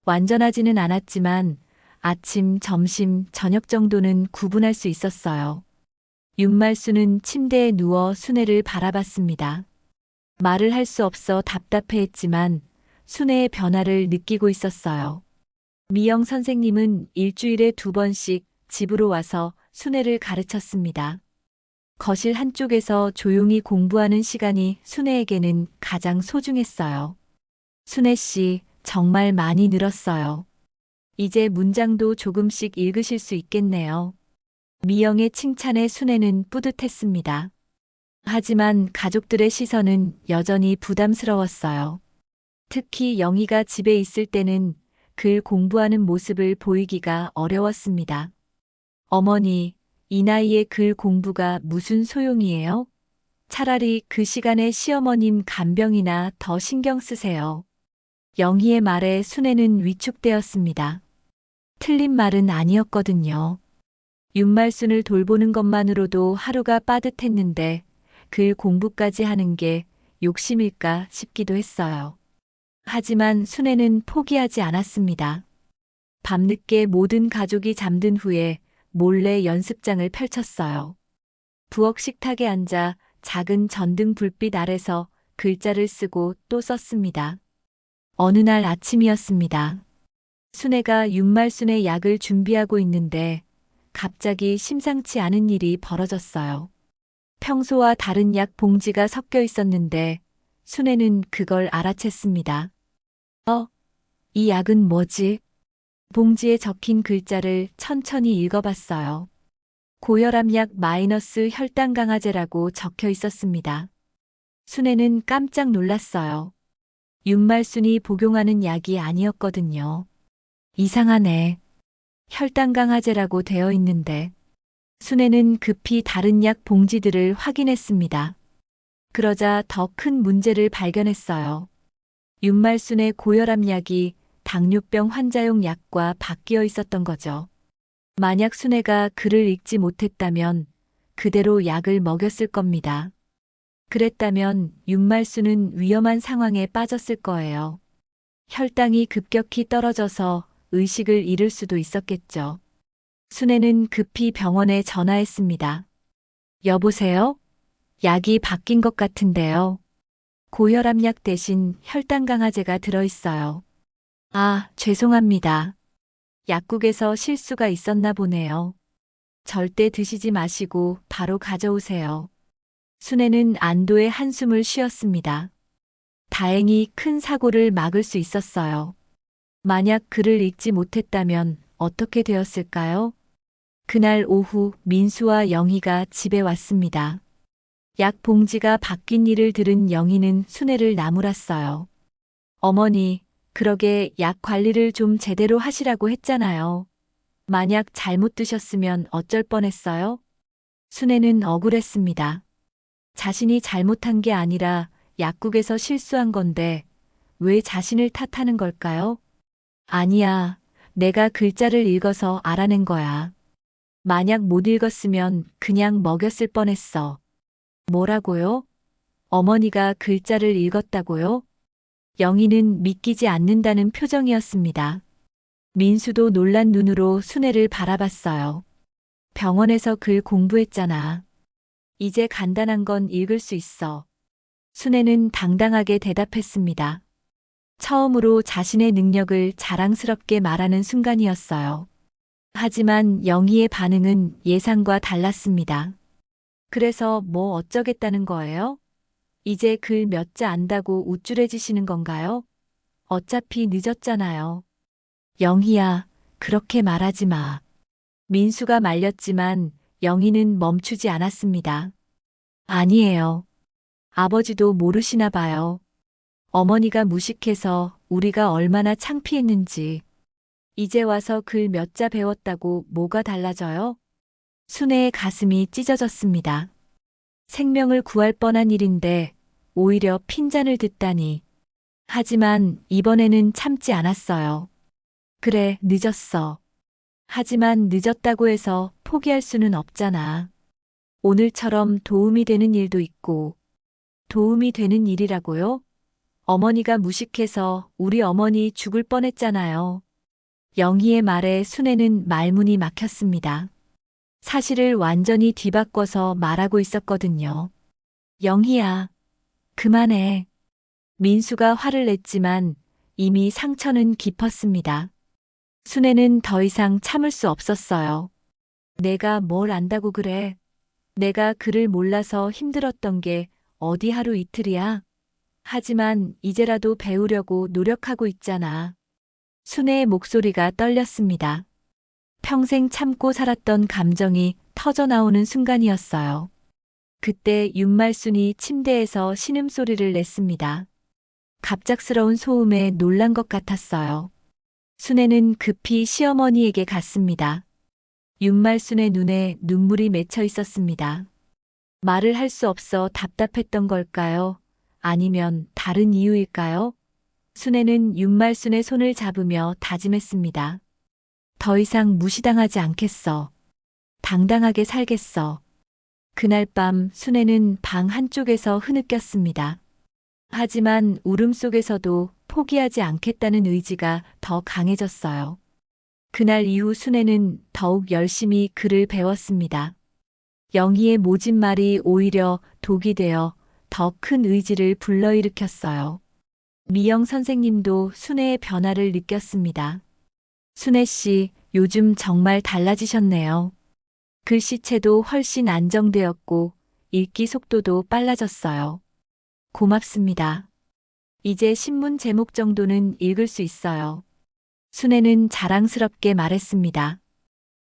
완전하지는 않았지만 아침, 점심, 저녁 정도는 구분할 수 있었어요. 윤말순은 침대에 누워 순애를 바라봤습니다. 말을 할 수 없어 답답해했지만 순애의 변화를 느끼고 있었어요. 미영 선생님은 일주일에 2번씩 집으로 와서 순애를 가르쳤습니다. 거실 한쪽에서 조용히 공부하는 시간이 순애에게는 가장 소중했어요. 순애 씨, 정말 많이 늘었어요. 이제 문장도 조금씩 읽으실 수 있겠네요. 미영의 칭찬에 순애는 뿌듯했습니다. 하지만 가족들의 시선은 여전히 부담스러웠어요. 특히 영희가 집에 있을 때는 글 공부하는 모습을 보이기가 어려웠습니다. 어머니, 이 나이에 글 공부가 무슨 소용이에요? 차라리 그 시간에 시어머님 간병이나 더 신경 쓰세요. 영희의 말에 순애는 위축되었습니다. 틀린 말은 아니었거든요. 윤말순을 돌보는 것만으로도 하루가 빠듯했는데 글 공부까지 하는 게 욕심일까 싶기도 했어요. 하지만 순애는 포기하지 않았습니다. 밤늦게 모든 가족이 잠든 후에 몰래 연습장을 펼쳤어요. 부엌 식탁에 앉아 작은 전등 불빛 아래서 글자를 쓰고 또 썼습니다. 어느 날 아침이었습니다. 순애가 윤말순의 약을 준비하고 있는데 갑자기 심상치 않은 일이 벌어졌어요. 평소와 다른 약 봉지가 섞여 있었는데 순애는 그걸 알아챘습니다. 이 약은 뭐지? 봉지에 적힌 글자를 천천히 읽어봤어요. 고혈압약 마이너스 혈당 강화제라고 적혀 있었습니다. 순애는 깜짝 놀랐어요. 윤말순이 복용하는 약이 아니었거든요. 이상하네. 혈당 강화제라고 되어 있는데. 순애는 급히 다른 약 봉지들을 확인했습니다. 그러자 더 큰 문제를 발견했어요. 윤말순의 고혈압 약이 당뇨병 환자용 약과 바뀌어 있었던 거죠. 만약 순애가 글을 읽지 못했다면 그대로 약을 먹였을 겁니다. 그랬다면 윤말순은 위험한 상황에 빠졌을 거예요. 혈당이 급격히 떨어져서 의식을 잃을 수도 있었겠죠. 순애는 급히 병원에 전화했습니다. 여보세요? 약이 바뀐 것 같은데요. 고혈압약 대신 혈당 강화제가 들어있어요. 아, 죄송합니다. 약국에서 실수가 있었나 보네요. 절대 드시지 마시고 바로 가져오세요. 순애는 안도의 한숨을 쉬었습니다. 다행히 큰 사고를 막을 수 있었어요. 만약 글을 읽지 못했다면 어떻게 되었을까요? 그날 오후 민수와 영희가 집에 왔습니다. 약 봉지가 바뀐 일을 들은 영희는 순애를 나무랐어요. 어머니, 그러게 약 관리를 좀 제대로 하시라고 했잖아요. 만약 잘못 드셨으면 어쩔 뻔했어요? 순애는 억울했습니다. 자신이 잘못한 게 아니라 약국에서 실수한 건데 왜 자신을 탓하는 걸까요? 아니야, 내가 글자를 읽어서 알아낸 거야. 만약 못 읽었으면 그냥 먹였을 뻔했어. 뭐라고요? 어머니가 글자를 읽었다고요? 영희는 믿기지 않는다는 표정이었습니다. 민수도 놀란 눈으로 순애를 바라봤어요. 병원에서 글 공부했잖아. 이제 간단한 건 읽을 수 있어. 순애는 당당하게 대답했습니다. 처음으로 자신의 능력을 자랑스럽게 말하는 순간이었어요. 하지만 영희의 반응은 예상과 달랐습니다. 그래서 뭐 어쩌겠다는 거예요? 이제 글 몇 자 안다고 우쭐해지시는 건가요? 어차피 늦었잖아요. 영희야, 그렇게 말하지 마. 민수가 말렸지만 영희는 멈추지 않았습니다. 아니에요. 아버지도 모르시나 봐요. 어머니가 무식해서 우리가 얼마나 창피했는지. 이제 와서 글 몇 자 배웠다고 뭐가 달라져요? 순애의 가슴이 찢어졌습니다. 생명을 구할 뻔한 일인데 오히려 핀잔을 듣다니. 하지만 이번에는 참지 않았어요. 그래, 늦었어. 하지만 늦었다고 해서 포기할 수는 없잖아. 오늘처럼 도움이 되는 일도 있고. 도움이 되는 일이라고요? 어머니가 무식해서 우리 어머니 죽을 뻔했잖아요. 영희의 말에 순애는 말문이 막혔습니다. 사실을 완전히 뒤바꿔서 말하고 있었거든요. 영희야, 그만해. 민수가 화를 냈지만 이미 상처는 깊었습니다. 순애는 더 이상 참을 수 없었어요. 내가 뭘 안다고 그래. 내가 글을 몰라서 힘들었던 게 어디 하루 이틀이야. 하지만 이제라도 배우려고 노력하고 있잖아. 순애의 목소리가 떨렸습니다. 평생 참고 살았던 감정이 터져나오는 순간이었어요. 그때 윤말순이 침대에서 신음소리를 냈습니다. 갑작스러운 소음에 놀란 것 같았어요. 순애는 급히 시어머니에게 갔습니다. 윤말순의 눈에 눈물이 맺혀 있었습니다. 말을 할 수 없어 답답했던 걸까요? 아니면 다른 이유일까요? 순애는 윤말순의 손을 잡으며 다짐했습니다. 더 이상 무시당하지 않겠어. 당당하게 살겠어. 그날 밤 순애는 방 한쪽에서 흐느꼈습니다. 하지만 울음 속에서도 포기하지 않겠다는 의지가 더 강해졌어요. 그날 이후 순애는 더욱 열심히 글을 배웠습니다. 영희의 모진 말이 오히려 독이 되어 더 큰 의지를 불러일으켰어요. 미영 선생님도 순애의 변화를 느꼈습니다. 순애 씨, 요즘 정말 달라지셨네요. 글씨체도 훨씬 안정되었고 읽기 속도도 빨라졌어요. 고맙습니다. 이제 신문 제목 정도는 읽을 수 있어요. 순애는 자랑스럽게 말했습니다.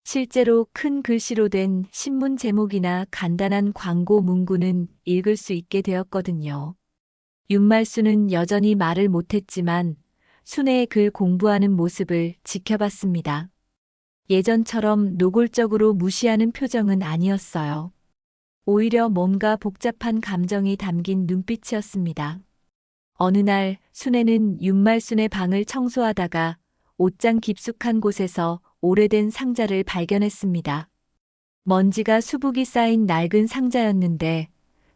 실제로 큰 글씨로 된 신문 제목이나 간단한 광고 문구는 읽을 수 있게 되었거든요. 윤말순은 여전히 말을 못했지만 순애의 글 공부하는 모습을 지켜봤습니다. 예전처럼 노골적으로 무시하는 표정은 아니었어요. 오히려 뭔가 복잡한 감정이 담긴 눈빛이었습니다. 어느 날 순애는 윤말순의 방을 청소하다가 옷장 깊숙한 곳에서 오래된 상자를 발견했습니다. 먼지가 수북이 쌓인 낡은 상자였는데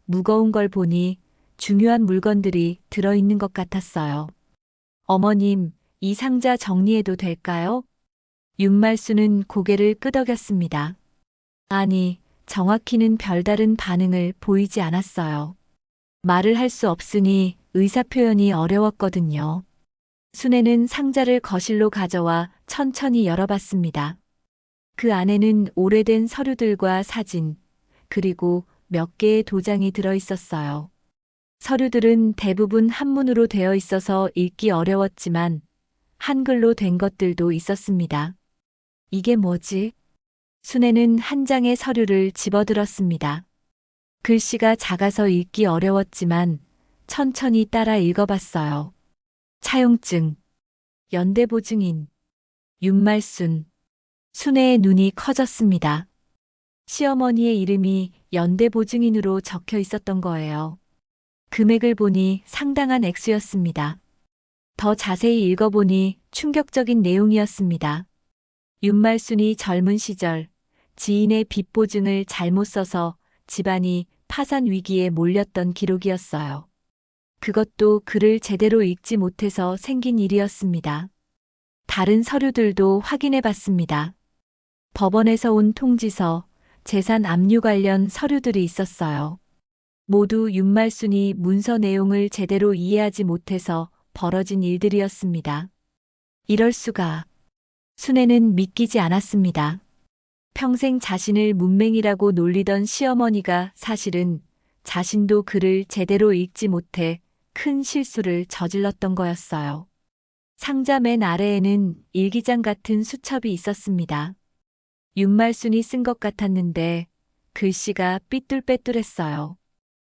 무거운 걸 보니 중요한 물건들이 들어있는 것 같았어요. 어머님, 이 상자 정리해도 될까요? 윤말순은 고개를 끄덕였습니다. 아니, 정확히는 별다른 반응을 보이지 않았어요. 말을 할 수 없으니 의사표현이 어려웠거든요. 순애는 상자를 거실로 가져와 천천히 열어봤습니다. 그 안에는 오래된 서류들과 사진, 그리고 몇 개의 도장이 들어있었어요. 서류들은 대부분 한문으로 되어 있어서 읽기 어려웠지만 한글로 된 것들도 있었습니다. 이게 뭐지? 순애는 한 장의 서류를 집어들었습니다. 글씨가 작아서 읽기 어려웠지만 천천히 따라 읽어봤어요. 차용증, 연대보증인, 윤말순. 순애의 눈이 커졌습니다. 시어머니의 이름이 연대보증인으로 적혀 있었던 거예요. 금액을 보니 상당한 액수였습니다. 더 자세히 읽어보니 충격적인 내용이었습니다. 윤말순이 젊은 시절 지인의 빚 보증을 잘못 써서 집안이 파산 위기에 몰렸던 기록이었어요. 그것도 글을 제대로 읽지 못해서 생긴 일이었습니다. 다른 서류들도 확인해 봤습니다. 법원에서 온 통지서, 재산 압류 관련 서류들이 있었어요. 모두 윤말순이 문서 내용을 제대로 이해하지 못해서 벌어진 일들이었습니다. 이럴 수가. 순애는 믿기지 않았습니다. 평생 자신을 문맹이라고 놀리던 시어머니가 사실은 자신도 글을 제대로 읽지 못해 큰 실수를 저질렀던 거였어요. 상자 맨 아래에는 일기장 같은 수첩이 있었습니다. 윤말순이 쓴 것 같았는데 글씨가 삐뚤빼뚤했어요.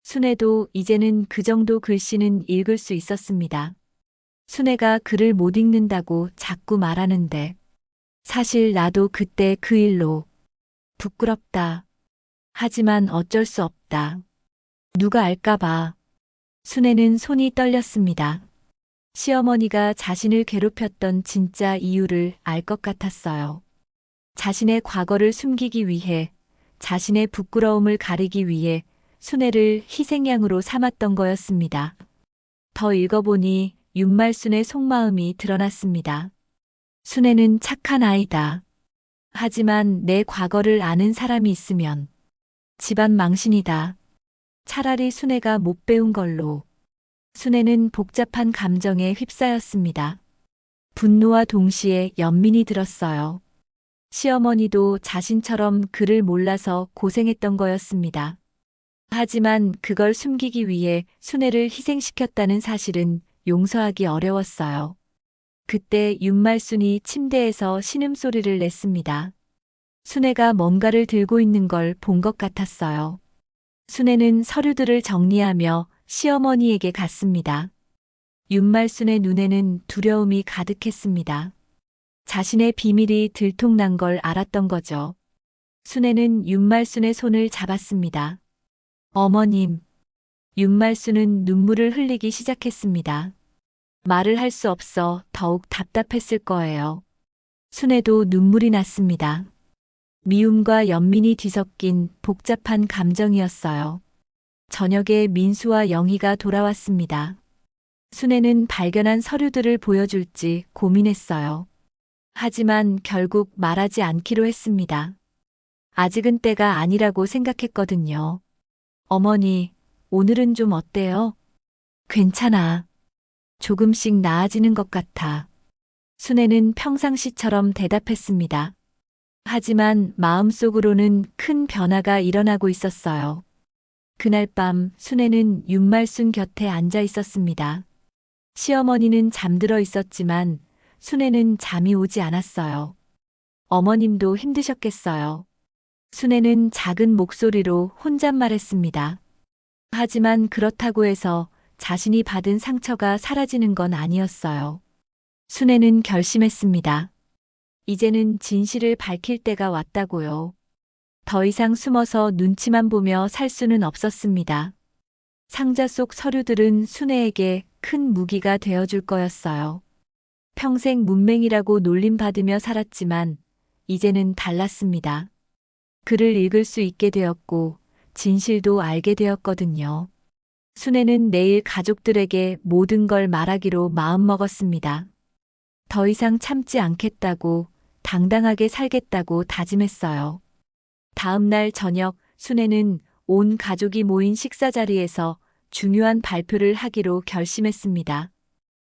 순애도 이제는 그 정도 글씨는 읽을 수 있었습니다. 순애가 글을 못 읽는다고 자꾸 말하는데 사실 나도 그때 그 일로 부끄럽다. 하지만 어쩔 수 없다. 누가 알까봐. 순애는 손이 떨렸습니다. 시어머니가 자신을 괴롭혔던 진짜 이유를 알 것 같았어요. 자신의 과거를 숨기기 위해, 자신의 부끄러움을 가리기 위해 순애를 희생양으로 삼았던 거였습니다. 더 읽어보니 윤말순의 속마음이 드러났습니다. 순애는 착한 아이다. 하지만 내 과거를 아는 사람이 있으면 집안 망신이다. 차라리 순애가 못 배운 걸로. 순애는 복잡한 감정에 휩싸였습니다. 분노와 동시에 연민이 들었어요. 시어머니도 자신처럼 글을 몰라서 고생했던 거였습니다. 하지만 그걸 숨기기 위해 순애를 희생시켰다는 사실은 용서하기 어려웠어요. 그때 윤말순이 침대에서 신음소리를 냈습니다. 순애가 뭔가를 들고 있는 걸 본 것 같았어요. 순애는 서류들을 정리하며 시어머니에게 갔습니다. 윤말순의 눈에는 두려움이 가득했습니다. 자신의 비밀이 들통난 걸 알았던 거죠. 순애는 윤말순의 손을 잡았습니다. 어머님. 윤말순은 눈물을 흘리기 시작했습니다. 말을 할 수 없어 더욱 답답했을 거예요. 순애도 눈물이 났습니다. 미움과 연민이 뒤섞인 복잡한 감정이었어요. 저녁에 민수와 영희가 돌아왔습니다. 순애는 발견한 서류들을 보여줄지 고민했어요. 하지만 결국 말하지 않기로 했습니다. 아직은 때가 아니라고 생각했거든요. 어머니, 오늘은 좀 어때요? 괜찮아. 조금씩 나아지는 것 같아. 순애는 평상시처럼 대답했습니다. 하지만 마음속으로는 큰 변화가 일어나고 있었어요. 그날 밤 순애는 윤말순 곁에 앉아 있었습니다. 시어머니는 잠들어 있었지만 순애는 잠이 오지 않았어요. 어머님도 힘드셨겠어요. 순애는 작은 목소리로 혼잣말했습니다. 하지만 그렇다고 해서 자신이 받은 상처가 사라지는 건 아니었어요. 순애는 결심했습니다. 이제는 진실을 밝힐 때가 왔다고요. 더 이상 숨어서 눈치만 보며 살 수는 없었습니다. 상자 속 서류들은 순애에게 큰 무기가 되어줄 거였어요. 평생 문맹이라고 놀림받으며 살았지만 이제는 달랐습니다. 글을 읽을 수 있게 되었고 진실도 알게 되었거든요. 순애는 내일 가족들에게 모든 걸 말하기로 마음먹었습니다. 더 이상 참지 않겠다고, 당당하게 살겠다고 다짐했어요. 다음 날 저녁 순애는 온 가족이 모인 식사 자리에서 중요한 발표를 하기로 결심했습니다.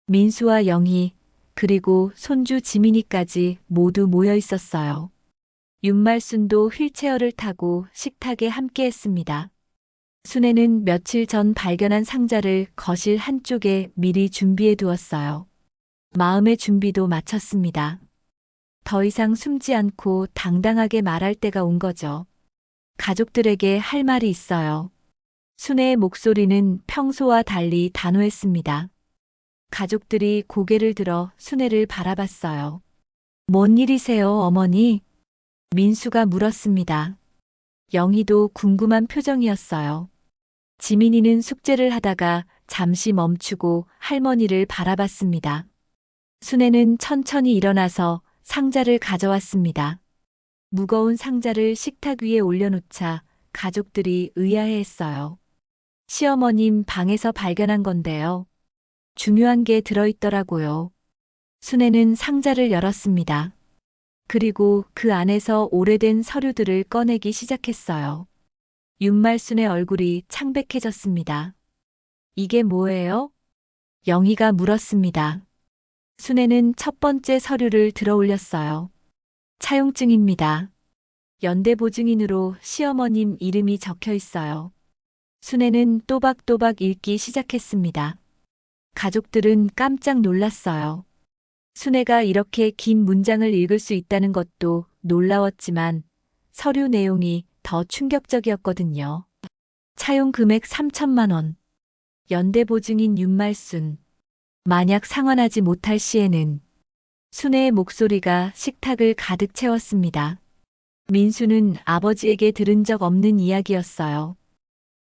민수와 영희, 그리고 손주 지민이까지 모두 모여 있었어요. 윤말순도 휠체어를 타고 식탁에 함께 했습니다. 순애는 며칠 전 발견한 상자를 거실 한쪽에 미리 준비해 두었어요. 마음의 준비도 마쳤습니다. 더 이상 숨지 않고 당당하게 말할 때가 온 거죠. 가족들에게 할 말이 있어요. 순애의 목소리는 평소와 달리 단호했습니다. 가족들이 고개를 들어 순애를 바라봤어요. 뭔 일이세요, 어머니? 민수가 물었습니다. 영희도 궁금한 표정이었어요. 지민이는 숙제를 하다가 잠시 멈추고 할머니를 바라봤습니다. 순애는 천천히 일어나서 상자를 가져왔습니다. 무거운 상자를 식탁 위에 올려놓자 가족들이 의아해했어요. 시어머님 방에서 발견한 건데요. 중요한 게 들어있더라고요. 순애는 상자를 열었습니다. 그리고 그 안에서 오래된 서류들을 꺼내기 시작했어요. 윤말순의 얼굴이 창백해졌습니다. 이게 뭐예요? 영희가 물었습니다. 순애는 첫 번째 서류를 들어 올렸어요. 차용증입니다. 연대보증인으로 시어머님 이름이 적혀 있어요. 순애는 또박또박 읽기 시작했습니다. 가족들은 깜짝 놀랐어요. 순애가 이렇게 긴 문장을 읽을 수 있다는 것도 놀라웠지만 서류 내용이 더 충격적이었거든요. 차용 금액 3천만 원. 연대보증인 윤말순. 만약 상환하지 못할 시에는. 순애의 목소리가 식탁을 가득 채웠습니다. 민수는 아버지에게 들은 적 없는 이야기였어요.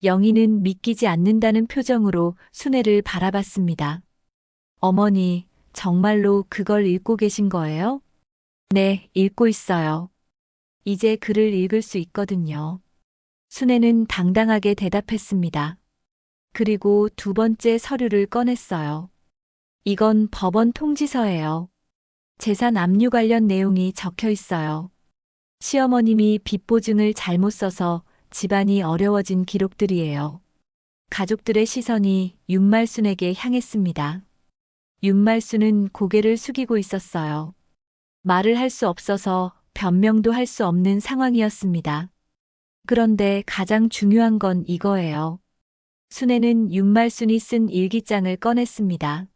영희는 믿기지 않는다는 표정으로 순애를 바라봤습니다. 어머니, 정말로 그걸 읽고 계신 거예요? 네, 읽고 있어요. 이제 글을 읽을 수 있거든요. 순애는 당당하게 대답했습니다. 그리고 두 번째 서류를 꺼냈어요. 이건 법원 통지서예요. 재산 압류 관련 내용이 적혀 있어요. 시어머님이 빚 보증을 잘못 써서 집안이 어려워진 기록들이에요. 가족들의 시선이 윤말순에게 향했습니다. 윤말순은 고개를 숙이고 있었어요. 말을 할 수 없어서 변명도 할 수 없는 상황이었습니다. 그런데 가장 중요한 건 이거예요. 순애는 윤말순이 쓴 일기장을 꺼냈습니다.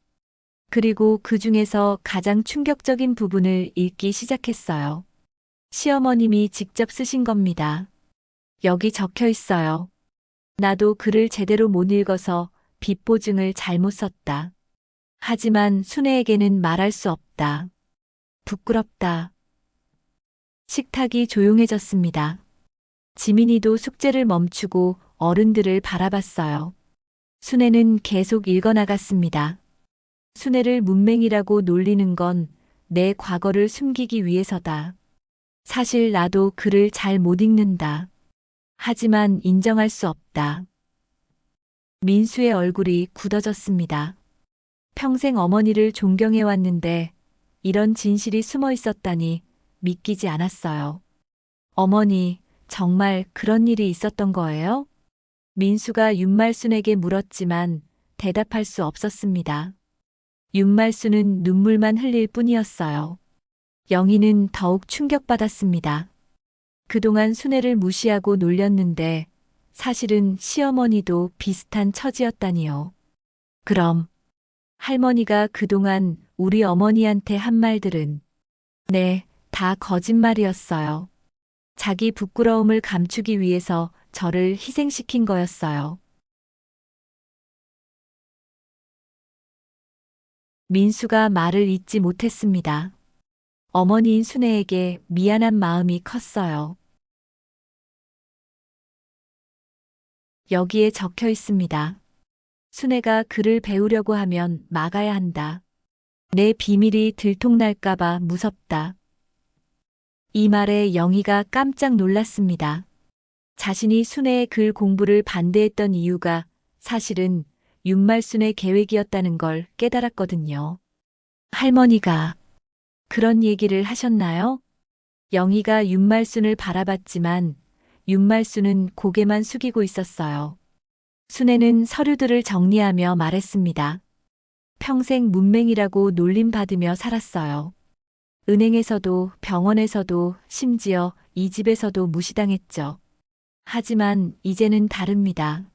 그리고 그 중에서 가장 충격적인 부분을 읽기 시작했어요. 시어머님이 직접 쓰신 겁니다. 여기 적혀 있어요. 나도 글을 제대로 못 읽어서 빚 보증을 잘못 썼다. 하지만 순애에게는 말할 수 없다. 부끄럽다. 식탁이 조용해졌습니다. 지민이도 숙제를 멈추고 어른들을 바라봤어요. 순애는 계속 읽어나갔습니다. 순애를 문맹이라고 놀리는 건 내 과거를 숨기기 위해서다. 사실 나도 글을 잘 못 읽는다. 하지만 인정할 수 없다. 민수의 얼굴이 굳어졌습니다. 평생 어머니를 존경해왔는데 이런 진실이 숨어 있었다니 믿기지 않았어요. 어머니, 정말 그런 일이 있었던 거예요? 민수가 윤말순에게 물었지만 대답할 수 없었습니다. 윤말순은 눈물만 흘릴 뿐이었어요. 영희는 더욱 충격받았습니다. 그동안 순애를 무시하고 놀렸는데 사실은 시어머니도 비슷한 처지였다니요. 그럼 할머니가 그동안 우리 어머니한테 한 말들은 네, 다 거짓말이었어요. 자기 부끄러움을 감추기 위해서 저를 희생시킨 거였어요. 민수가 말을 잇지 못했습니다. 어머니인 순애에게 미안한 마음이 컸어요. 여기에 적혀 있습니다. 순애가 글을 배우려고 하면 막아야 한다. 내 비밀이 들통날까봐 무섭다. 이 말에 영희가 깜짝 놀랐습니다. 자신이 순애의 글 공부를 반대했던 이유가 사실은 윤말순의 계획이었다는 걸 깨달았거든요. 할머니가 그런 얘기를 하셨나요? 영희가 윤말순을 바라봤지만 윤말순은 고개만 숙이고 있었어요. 순애는 서류들을 정리하며 말했습니다. 평생 문맹이라고 놀림받으며 살았어요. 은행에서도 병원에서도 심지어 이 집에서도 무시당했죠. 하지만 이제는 다릅니다.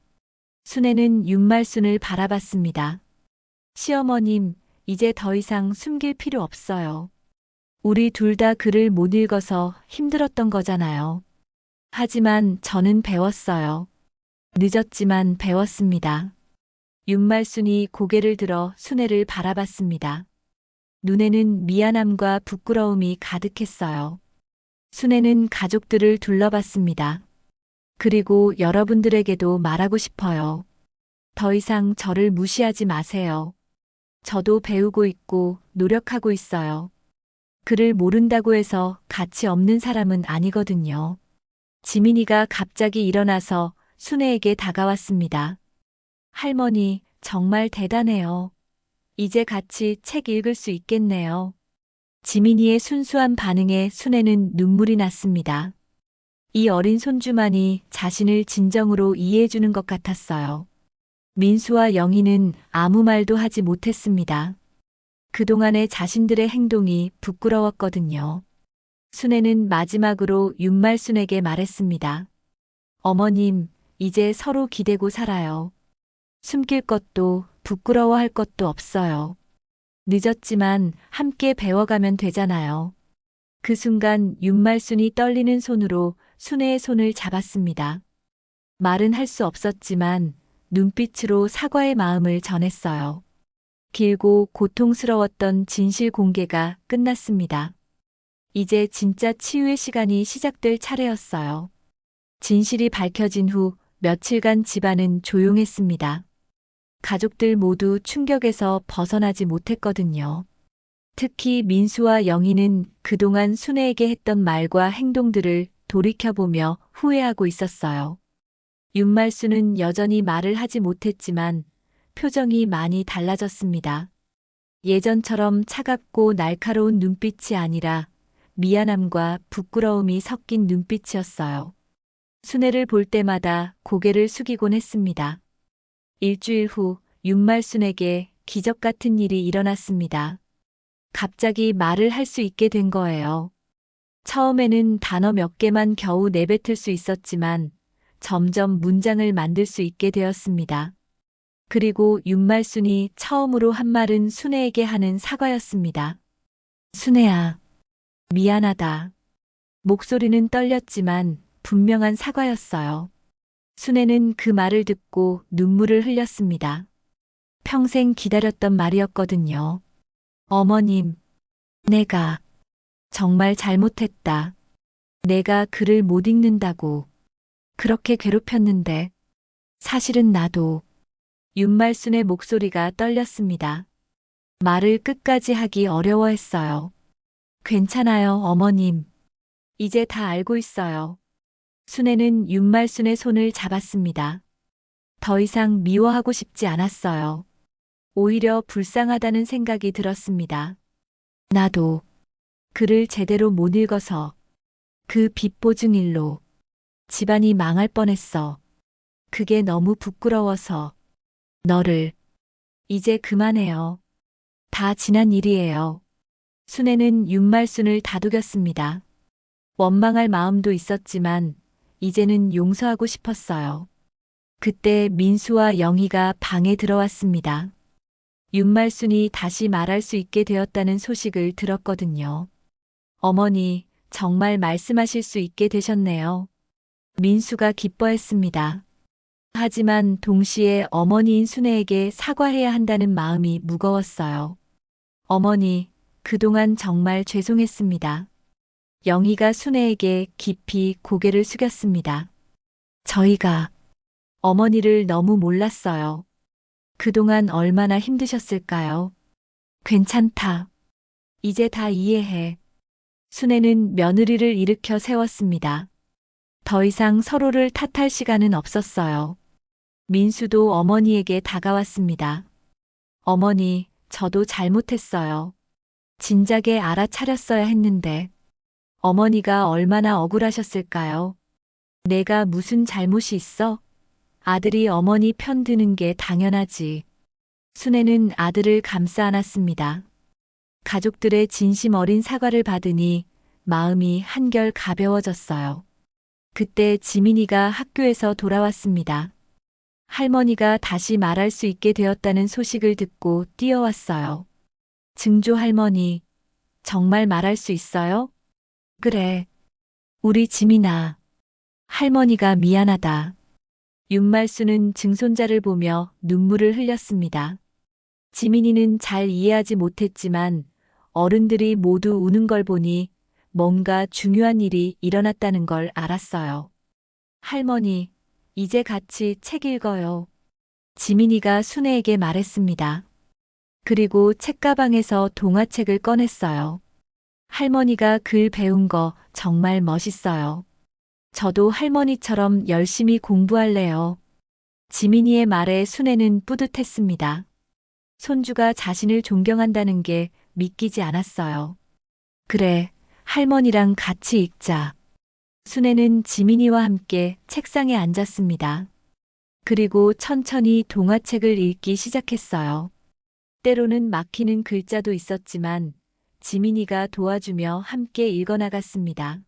순애는 윤말순을 바라봤습니다. 시어머님, 이제 더 이상 숨길 필요 없어요. 우리 둘 다 글을 못 읽어서 힘들었던 거잖아요. 하지만 저는 배웠어요. 늦었지만 배웠습니다. 윤말순이 고개를 들어 순애를 바라봤습니다. 눈에는 미안함과 부끄러움이 가득했어요. 순애는 가족들을 둘러봤습니다. 그리고 여러분들에게도 말하고 싶어요. 더 이상 저를 무시하지 마세요. 저도 배우고 있고 노력하고 있어요. 그를 모른다고 해서 가치 없는 사람은 아니거든요. 지민이가 갑자기 일어나서 순애에게 다가왔습니다. 할머니, 정말 대단해요. 이제 같이 책 읽을 수 있겠네요. 지민이의 순수한 반응에 순애는 눈물이 났습니다. 이 어린 손주만이 자신을 진정으로 이해해주는 것 같았어요. 민수와 영희는 아무 말도 하지 못했습니다. 그동안의 자신들의 행동이 부끄러웠거든요. 순애는 마지막으로 윤말순에게 말했습니다. 어머님, 이제 서로 기대고 살아요. 숨길 것도 부끄러워할 것도 없어요. 늦었지만 함께 배워가면 되잖아요. 그 순간 윤말순이 떨리는 손으로 순애의 손을 잡았습니다. 말은 할 수 없었지만 눈빛으로 사과의 마음을 전했어요. 길고 고통스러웠던 진실 공개가 끝났습니다. 이제 진짜 치유의 시간이 시작될 차례였어요. 진실이 밝혀진 후 며칠간 집안은 조용했습니다. 가족들 모두 충격에서 벗어나지 못했거든요. 특히 민수와 영희는 그동안 순애에게 했던 말과 행동들을 돌이켜보며 후회하고 있었어요. 윤말수는 여전히 말을 하지 못했지만 표정이 많이 달라졌습니다. 예전처럼 차갑고 날카로운 눈빛이 아니라 미안함과 부끄러움이 섞인 눈빛이었어요. 순애를 볼 때마다 고개를 숙이곤 했습니다. 일주일 후 윤말순에게 기적 같은 일이 일어났습니다. 갑자기 말을 할 수 있게 된 거예요. 처음에는 단어 몇 개만 겨우 내뱉을 수 있었지만 점점 문장을 만들 수 있게 되었습니다. 그리고 윤말순이 처음으로 한 말은 순애에게 하는 사과였습니다. 순애야, 미안하다. 목소리는 떨렸지만 분명한 사과였어요. 순애는 그 말을 듣고 눈물을 흘렸습니다. 평생 기다렸던 말이었거든요. 어머님, 내가 정말 잘못했다. 내가 글을 못 읽는다고 그렇게 괴롭혔는데 사실은 나도. 윤말순의 목소리가 떨렸습니다. 말을 끝까지 하기 어려워했어요. 괜찮아요, 어머님. 이제 다 알고 있어요. 순애는 윤말순의 손을 잡았습니다. 더 이상 미워하고 싶지 않았어요. 오히려 불쌍하다는 생각이 들었습니다. 나도 글을 제대로 못 읽어서 그 빚보증일로 집안이 망할 뻔했어. 그게 너무 부끄러워서 너를 이제 그만해요. 다 지난 일이에요. 순애는 윤말순을 다독였습니다. 원망할 마음도 있었지만 이제는 용서하고 싶었어요. 그때 민수와 영희가 방에 들어왔습니다. 윤말순이 다시 말할 수 있게 되었다는 소식을 들었거든요. 어머니, 정말 말씀하실 수 있게 되셨네요. 민수가 기뻐했습니다. 하지만 동시에 어머니인 순애에게 사과해야 한다는 마음이 무거웠어요. 어머니, 그동안 정말 죄송했습니다. 영희가 순애에게 깊이 고개를 숙였습니다. 저희가 어머니를 너무 몰랐어요. 그동안 얼마나 힘드셨을까요? 괜찮다. 이제 다 이해해. 순애는 며느리를 일으켜 세웠습니다. 더 이상 서로를 탓할 시간은 없었어요. 민수도 어머니에게 다가왔습니다. 어머니, 저도 잘못했어요. 진작에 알아차렸어야 했는데 어머니가 얼마나 억울하셨을까요? 내가 무슨 잘못이 있어? 아들이 어머니 편 드는 게 당연하지. 순애는 아들을 감싸 안았습니다. 가족들의 진심 어린 사과를 받으니 마음이 한결 가벼워졌어요. 그때 지민이가 학교에서 돌아왔습니다. 할머니가 다시 말할 수 있게 되었다는 소식을 듣고 뛰어왔어요. 증조 할머니, 정말 말할 수 있어요? 그래. 우리 지민아. 할머니가 미안하다. 윤말수는 증손자를 보며 눈물을 흘렸습니다. 지민이는 잘 이해하지 못했지만 어른들이 모두 우는 걸 보니 뭔가 중요한 일이 일어났다는 걸 알았어요. 할머니, 이제 같이 책 읽어요. 지민이가 순애에게 말했습니다. 그리고 책가방에서 동화책을 꺼냈어요. 할머니가 글 배운 거 정말 멋있어요. 저도 할머니처럼 열심히 공부할래요. 지민이의 말에 순애는 뿌듯했습니다. 손주가 자신을 존경한다는 게 믿기지 않았어요. 그래, 할머니랑 같이 읽자. 순애는 지민이와 함께 책상에 앉았습니다. 그리고 천천히 동화책을 읽기 시작했어요. 때로는 막히는 글자도 있었지만 지민이가 도와주며 함께 읽어나갔습니다.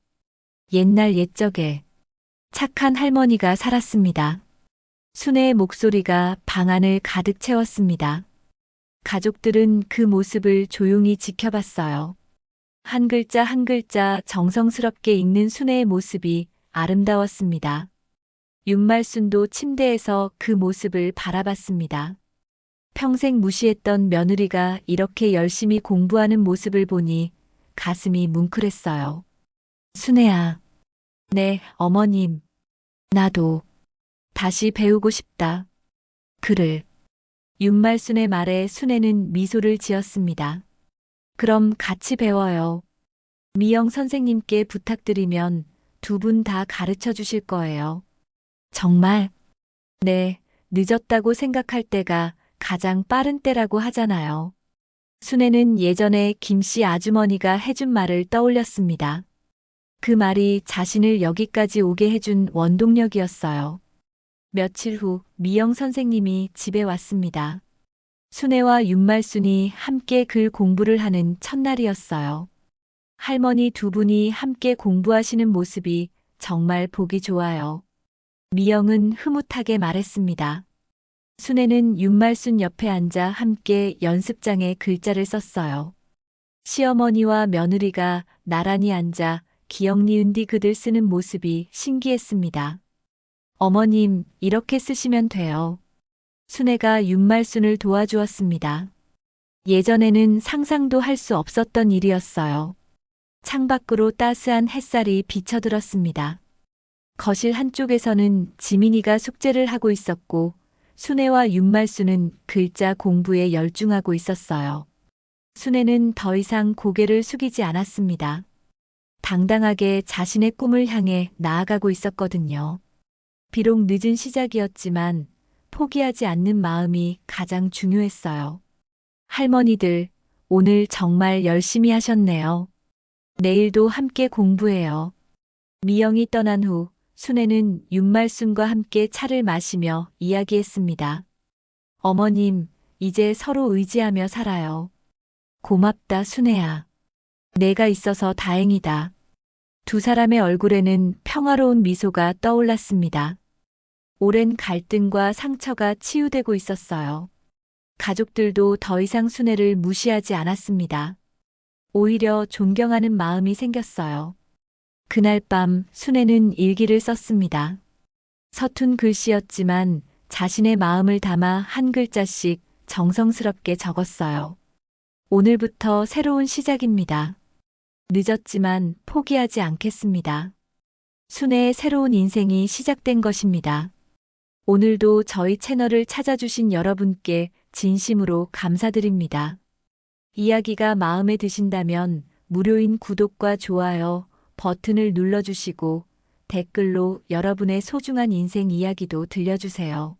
옛날 옛적에 착한 할머니가 살았습니다. 순애의 목소리가 방 안을 가득 채웠습니다. 가족들은 그 모습을 조용히 지켜봤어요. 한 글자 한 글자 정성스럽게 읽는 순애의 모습이 아름다웠습니다. 윤말순도 침대에서 그 모습을 바라봤습니다. 평생 무시했던 며느리가 이렇게 열심히 공부하는 모습을 보니 가슴이 뭉클했어요. 순애야. 네, 어머님. 나도 다시 배우고 싶다. 글을. 윤말순의 말에 순애는 미소를 지었습니다. 그럼 같이 배워요. 미영 선생님께 부탁드리면 두 분 다 가르쳐 주실 거예요. 정말? 네, 늦었다고 생각할 때가 가장 빠른 때라고 하잖아요. 순애는 예전에 김씨 아주머니가 해준 말을 떠올렸습니다. 그 말이 자신을 여기까지 오게 해준 원동력이었어요. 며칠 후 미영 선생님이 집에 왔습니다. 순애와 윤말순이 함께 글 공부를 하는 첫날이었어요. 할머니 두 분이 함께 공부하시는 모습이 정말 보기 좋아요. 미영은 흐뭇하게 말했습니다. 순애는 윤말순 옆에 앉아 함께 연습장에 글자를 썼어요. 시어머니와 며느리가 나란히 앉아 기역 니은 디 글을 쓰는 모습이 신기했습니다. 어머님, 이렇게 쓰시면 돼요. 순애가 윤말순을 도와주었습니다. 예전에는 상상도 할 수 없었던 일이었어요. 창밖으로 따스한 햇살이 비쳐들었습니다. 거실 한쪽에서는 지민이가 숙제를 하고 있었고 순애와 윤말순은 글자 공부에 열중하고 있었어요. 순애는 더 이상 고개를 숙이지 않았습니다. 당당하게 자신의 꿈을 향해 나아가고 있었거든요. 비록 늦은 시작이었지만 포기하지 않는 마음이 가장 중요했어요. 할머니들, 오늘 정말 열심히 하셨네요. 내일도 함께 공부해요. 미영이 떠난 후 순애는 윤말순과 함께 차를 마시며 이야기했습니다. 어머님, 이제 서로 의지하며 살아요. 고맙다, 순애야. 내가 있어서 다행이다. 두 사람의 얼굴에는 평화로운 미소가 떠올랐습니다. 오랜 갈등과 상처가 치유되고 있었어요. 가족들도 더 이상 순애를 무시하지 않았습니다. 오히려 존경하는 마음이 생겼어요. 그날 밤 순애는 일기를 썼습니다. 서툰 글씨였지만 자신의 마음을 담아 한 글자씩 정성스럽게 적었어요. 오늘부터 새로운 시작입니다. 늦었지만 포기하지 않겠습니다. 순애의 새로운 인생이 시작된 것입니다. 오늘도 저희 채널을 찾아주신 여러분께 진심으로 감사드립니다. 이야기가 마음에 드신다면 무료인 구독과 좋아요 버튼을 눌러주시고 댓글로 여러분의 소중한 인생 이야기도 들려주세요.